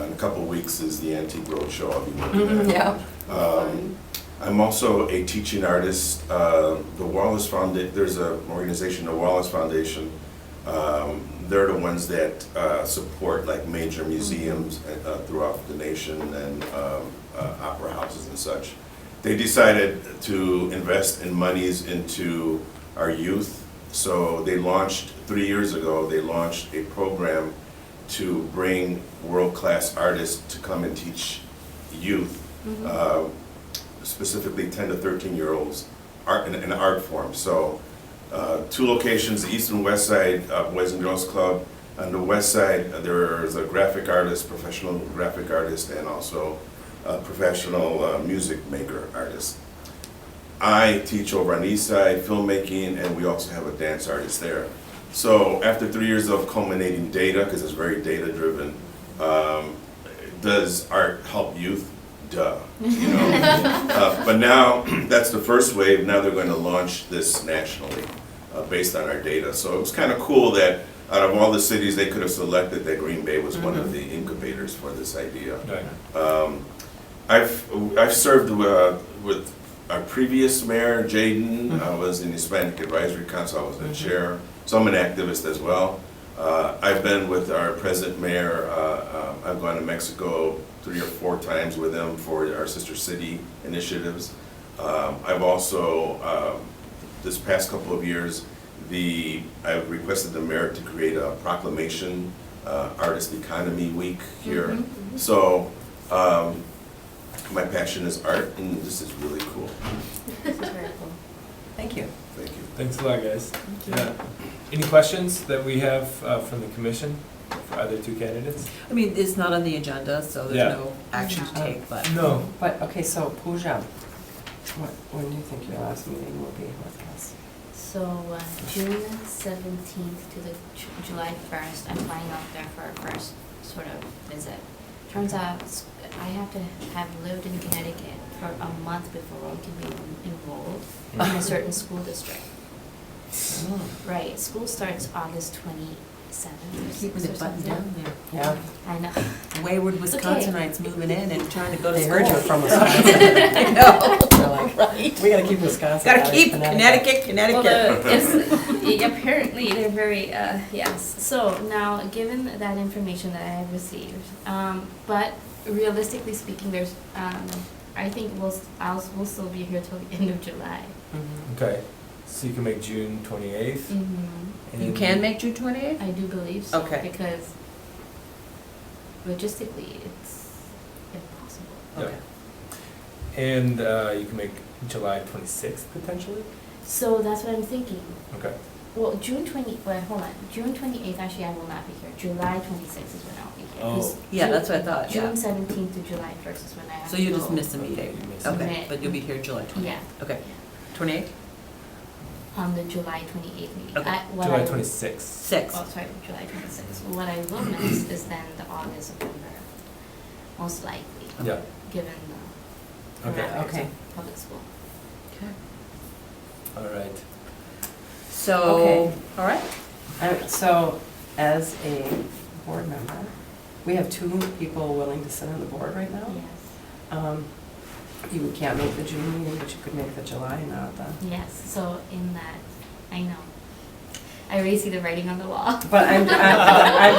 In a couple of weeks is the Antique Roadshow I'll be working at. Yeah. I'm also a teaching artist. The Wallace Foundation, there's an organization, the Wallace Foundation. They're the ones that support like major museums throughout the nation and opera houses and such. They decided to invest in monies into our youth. So they launched, 3 years ago, they launched a program to bring world-class artists to come and teach youth, specifically 10 to 13-year-olds, art in an art form. So 2 locations, the east and west side, Boys and Girls Club. On the west side, there's a graphic artist, professional graphic artist, and also a professional music maker artist. I teach over on the east side, filmmaking, and we also have a dance artist there. So after 3 years of culminating data, because it's very data-driven, does art help youth? Duh, but now, that's the first wave. Now they're going to launch this nationally based on our data. So it was kind of cool that out of all the cities they could have selected, that Green Bay was one of the incubators for this idea. Right. I've served with our previous mayor, Jaden. I was in the Hispanic Advisory Council. I was the chair. So I'm an activist as well. I've been with our present mayor. I've gone to Mexico 3 or 4 times with him for our sister city initiatives. I've also, this past couple of years, I've requested the mayor to create a proclamation, Artist Economy Week here. So my passion is art, and this is really cool. This is very cool. Thank you. Thank you. Thanks a lot, guys. Yeah. Any questions that we have from the commission for other two candidates? I mean, it's not on the agenda, so Yeah. there's no action to take, but. No. But, okay, so Pooja, when do you think your last meeting will be with us? So June 17th to the July 1st, I'm flying out there for our first sort of visit. Turns out I have to have lived in Connecticut for a month before I can be enrolled in a certain school district. Right, school starts August 27th or 6th Keeping or it buttoned something. down there. Yeah, I know. Wayward okay. Wisconsinites moving in and trying to go to they school. heard you're from Wisconsin. I know, They're like, right? we gotta keep Wisconsin. Gotta out of keep Connecticut. Well, apparently they're very, yes. So now, given that information that I have received, but realistically speaking, there's, I think we'll still be here till the end of July. Mhm. Okay, so you can make June 28th? Mm-hmm. You can make June 28th? I do believe so. Okay. Because logistically, it's impossible. Yeah. Okay. And you can make July 26th potentially? So that's what I'm thinking. Okay. Well, June 28th, actually, I will not be here. July 26th is when I'll be here. 'Cause Oh. Yeah, June- that's what I thought, yeah. June 17th to July 1st is when I have So to you just go. missed a meeting? You missed a Okay, meeting. but you'll be here July 28th? Yeah. Okay. 28th? On the July 28th meeting. Okay. July 26th. 6. Oh, sorry, July 26th. What I will miss is then the August, September, most likely, Yeah, given the Okay. parameters Okay. of public school. Okay. all right. So, Okay. all right. So, as a board member, we have 2 people willing to sit on the board right now. Yes. You can't make the June meeting, but you could make the July, not the. Yes, so in that, I know. I already see the writing on the wall. But I'm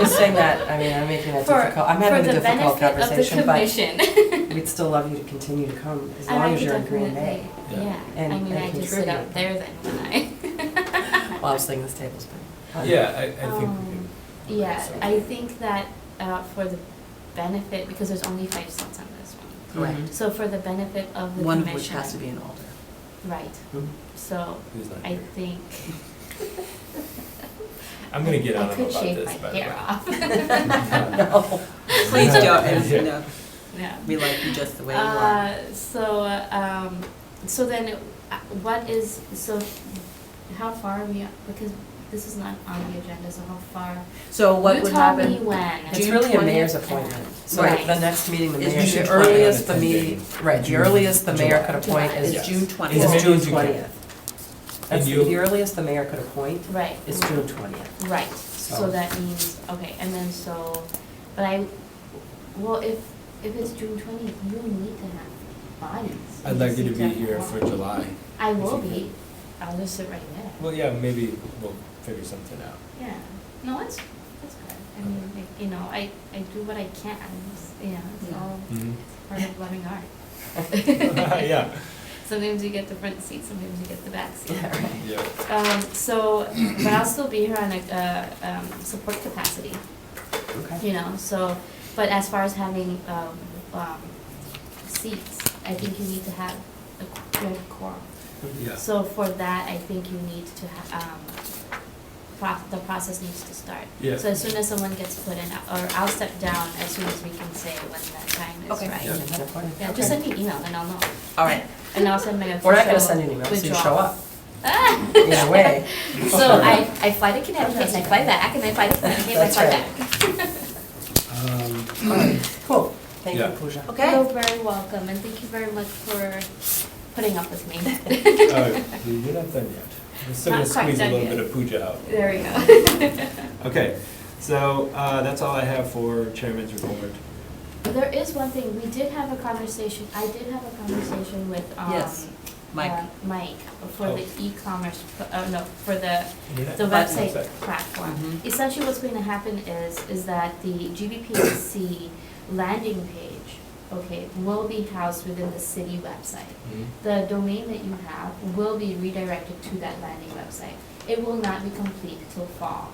just saying that, I mean, I'm making it difficult, I'm having a difficult conversation, For the benefit of the but commission. we'd still love you to continue to come as I long like as to you're in Green Bay. definitely- Yeah, And- I mean, and I just sit contribute. out there then when I. Well, I was thinking this table's big. Yeah, I think we can. Yeah, so. I think that for the benefit, because there's only 5 seats on this one. Correct. So for the benefit of the commission. One of which has to be an alder. Right, Mhm. so Who's not I here? think. I'm gonna get on I him could about shave this, my but. hair off. No, please don't, and, Yeah. no, Yeah. we like you just the way you are. So then, what is, so how far are we, because this is not on the agenda, so how far? So what You would tell me happen? when. It's June really a 20th? mayor's appointment, so Right. the next meeting, the Is mayor, June the 20th. earliest the On a 10 meeting, day. right, the earliest the mayor could July. appoint is It's Yes. June As 20th. Is many June as you can. 20th. That's And you- the earliest the mayor could appoint Right. is June 20th. Right, so So- that means, okay, and then so, but well, if it's June 20th, you need to have bodies. I'd like you to be need here have for more. July. I will if you be, I'll just sit right there. Well, yeah, maybe we'll figure something out. Yeah, no, that's good. I mean, like, you know, I do what I can, it's, you know, it's all Mhm. part of loving art. Yeah, Sometimes you get the front seat, sometimes you get the back seat. Yeah, right. yeah. So, but I'll still be here on a, support capacity, Okay. you know, so, but as far as having, seats, I think you need to have a quorum. Yeah. So for that, I think you need to have, the process needs to start. Yeah. So as soon as someone gets put in, or I'll step down as soon as we can say when that time is Okay. right. Yeah. Yeah, just send me an email and I'll know. All right. And I'll send my official We're not gonna send you an email, so you show withdrawal. up, Ah! either way. So I fly to Connecticut and I fly back and I fly to Connecticut and I That's fly right. back. All right, cool, thank you, Yeah. Pooja. Okay. You're very welcome and thank you very much for putting up with me. You're not done yet. We're still Not gonna quite squeeze a done little yet. bit of puja out. There we go. Okay, so that's all I have for chairman's report. There is one thing, we did have a conversation, I did have a conversation with, Yes, Mike. Mike, for Oh. the e-commerce, no, for the Internet? website Website. platform. Mhm. Essentially what's going to happen is that the GBPC landing page, okay, will be housed within the city website. Mhm. The domain that you have will be redirected to that landing website. It will not be complete till fall,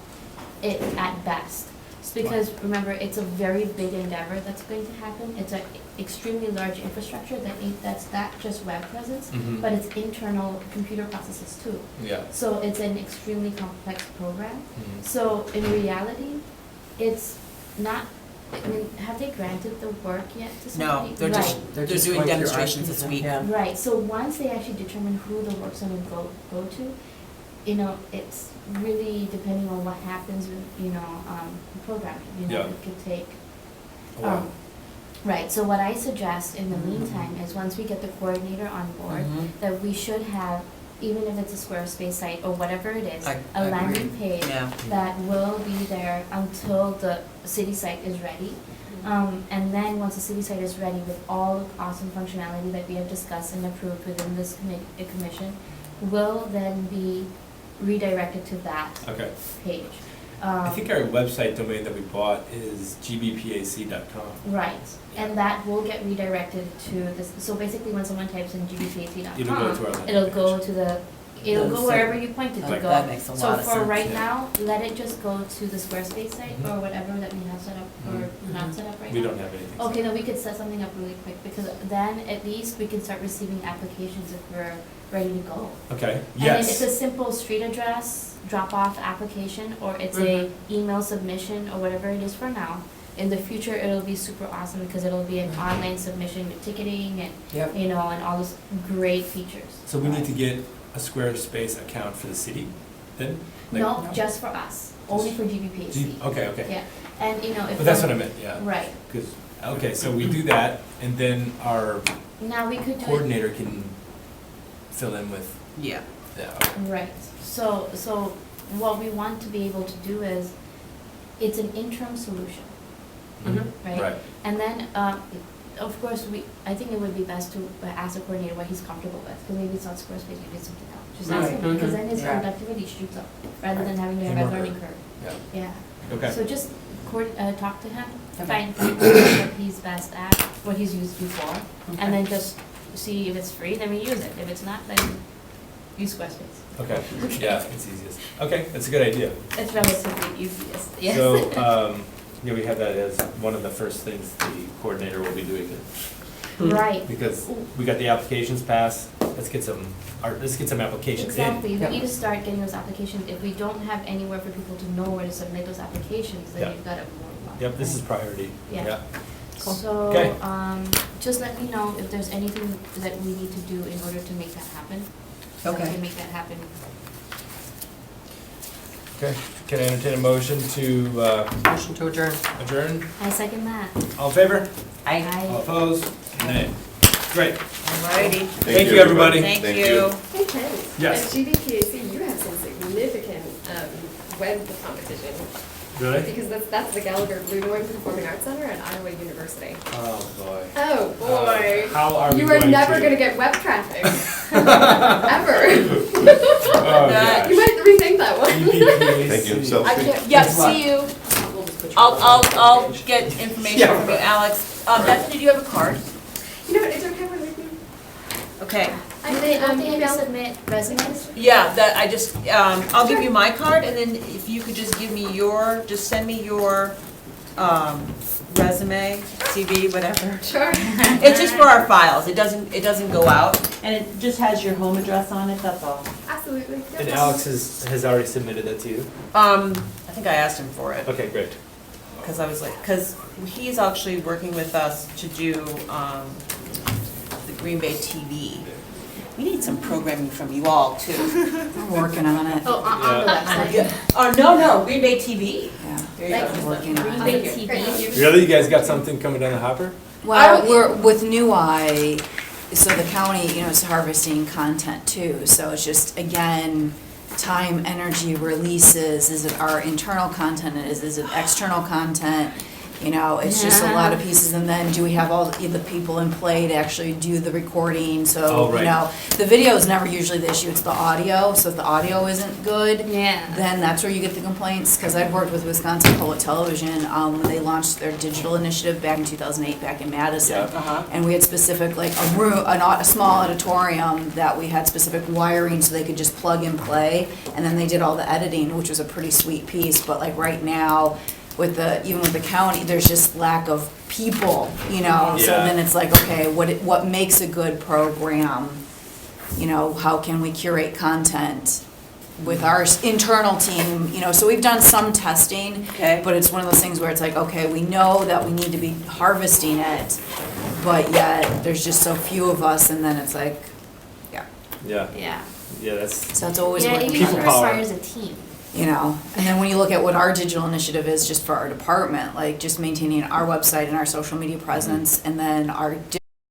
at best. because remember, it's a very big endeavor that's going to happen. It's an extremely large infrastructure that's not just web presence, Mhm. but it's internal computer processes too. Yeah. So it's an extremely complex program. Mhm. So in reality, it's not, I mean, have they granted the work yet to No, somebody? they're just, Right. they're just doing going through demonstrations RFPs, this week. yeah. Right, so once they actually determine who the work's gonna go to, you know, it's really depending on what happens with, you know, programming, you know, Yeah. it could take. Wow. Right, so what I suggest in the Mhm. meantime is once we get the coordinator on board, Mhm. that we should have, even if it's a Squarespace site or whatever it is, I a landing agree. page Yeah. that will be there until the city site is ready. And then once the city site is ready with all the awesome functionality that we have discussed and approved within this commission, will then be redirected to that Okay. page. I think our website domain that we bought is gbpac.com. Right, and that will get redirected to this, so basically when someone types in gbpac.com, It'll go to our landing it'll go page. to it'll The go site. wherever you point it to Like, go. that makes a lot of So for sense, right yeah. now, let it just go to the Squarespace site Mhm. or whatever that we have set up or Mhm. not set up right now. We don't have anything. Okay, then we could set something up really quick, because then at least we can start receiving applications if we're ready to go. Okay, And then it's yes. a simple street address, drop-off application, or it's a email submission, or whatever it is for now. In the future, it'll be super awesome, because it'll be an online submission with ticketing and, Yep. you know, and all those great features. So we need to get a Squarespace account for the city then? Like- No, just for us, only for GBPAC. Okay, okay. Yeah, and you know, if. But that's the- what I meant, yeah. Right, 'Cause- okay, so we do that, and then our now we could do it. coordinator can fill in with, Yeah. yeah, okay. Right, so what we want to be able to do is, it's an interim solution, right? Right. And then, of course, I think it would be best to ask the coordinator what he's comfortable with, because maybe it's not Squarespace, maybe it's something else. Just ask Right. him, because then his Yeah. productivity shoots up, rather than having to have Teamwork. a learning curve, Yeah, yeah. okay. So just talk to him, Okay. find what he's best at, what he's used before, and then just see if it's free, then we use it. If it's not, then use Squarespace. Okay, yeah, it's easiest. Okay, that's a good idea. It's relatively easiest, yes. So, yeah, we have that as one of the first things the coordinator will be doing. Right. Because we got the applications passed, let's get some applications in. Exactly, we Yep. need to start getting those applications. If we don't have anywhere for people to know where to submit those applications, then Yeah. you've got to move on. Yep, this is priority, Yeah. yeah. So, Okay. just let me know if there's anything that we need to do in order to make that happen. So we Okay. can make that happen. Okay, can I entertain a motion to Motion to adjourn. adjourn? I second that. All in favor? Aye. All opposed? Nay. Great. Alrighty. Thank you, everybody. Thank you. Hey Ken. Yes. At GBPAC, you have some significant web competition, Really? because that's the Gallagher Bluedorn Performing Arts Center at Iowa University. Oh, boy. Oh, boy. How are we You are going never to- gonna get web traffic, ever. Oh, gosh. You might rethink that one. GBPAC. Thank you. So- I can't. Yeah, see you. I'll get information Yeah. from you, Alex. Bethany, do you have a card? You know what, it's okay with me. Okay. I Do they have to email. submit resumes? Yeah, that, I just, I'll give you my card, and then if you could just give me just send me your, resume, CV, whatever. Sure. It's just for our files, it doesn't go out, and it just has your home address on it, that's all. Absolutely. No And problem. Alex has already submitted that to you? I think I asked him for it, Okay, great. because I was like, because he's actually working with us to do, the Green Bay TV. We need some programming from you all, too. I'm working on it. Oh, on the website. Oh, no, Green Bay TV. Yeah, There you go. I'm working Green on Bay it. TV. Really? You guys got something coming down the hopper? Well, we're, with New Eye, so the county, you know, is harvesting content too. So it's just, again, time, energy, releases. Is it our internal content? Is it external content? You know, it's just a lot of pieces. And then do we have all the people in play to actually do the recording? Oh, So, right. you know, the video is never usually the issue, it's the audio. So if the audio isn't good, Yeah. then that's where you get the complaints, because I've worked with Wisconsin Public Television, when they launched their digital initiative back in 2008, back in Madison. Yeah. Uh-huh. And we had specific, like, a room, a small auditorium that we had specific wiring so they could just plug and play. And then they did all the editing, which was a pretty sweet piece, but like right now, even with the county, there's just lack of people, you know? So Yeah. then it's like, okay, what makes a good program? You know, how can we curate content with our internal team, you know? So we've done some testing. Okay. But it's one of those things where it's like, okay, we know that we need to be harvesting it, but yet there's just so few of us, and then it's like, Yeah, Yeah. yeah, that's, so it's always Yeah, work in it People progress. power. requires a team. You know, and then when you look at what our digital initiative is just for our department, like just maintaining our website and our social media presence, and then our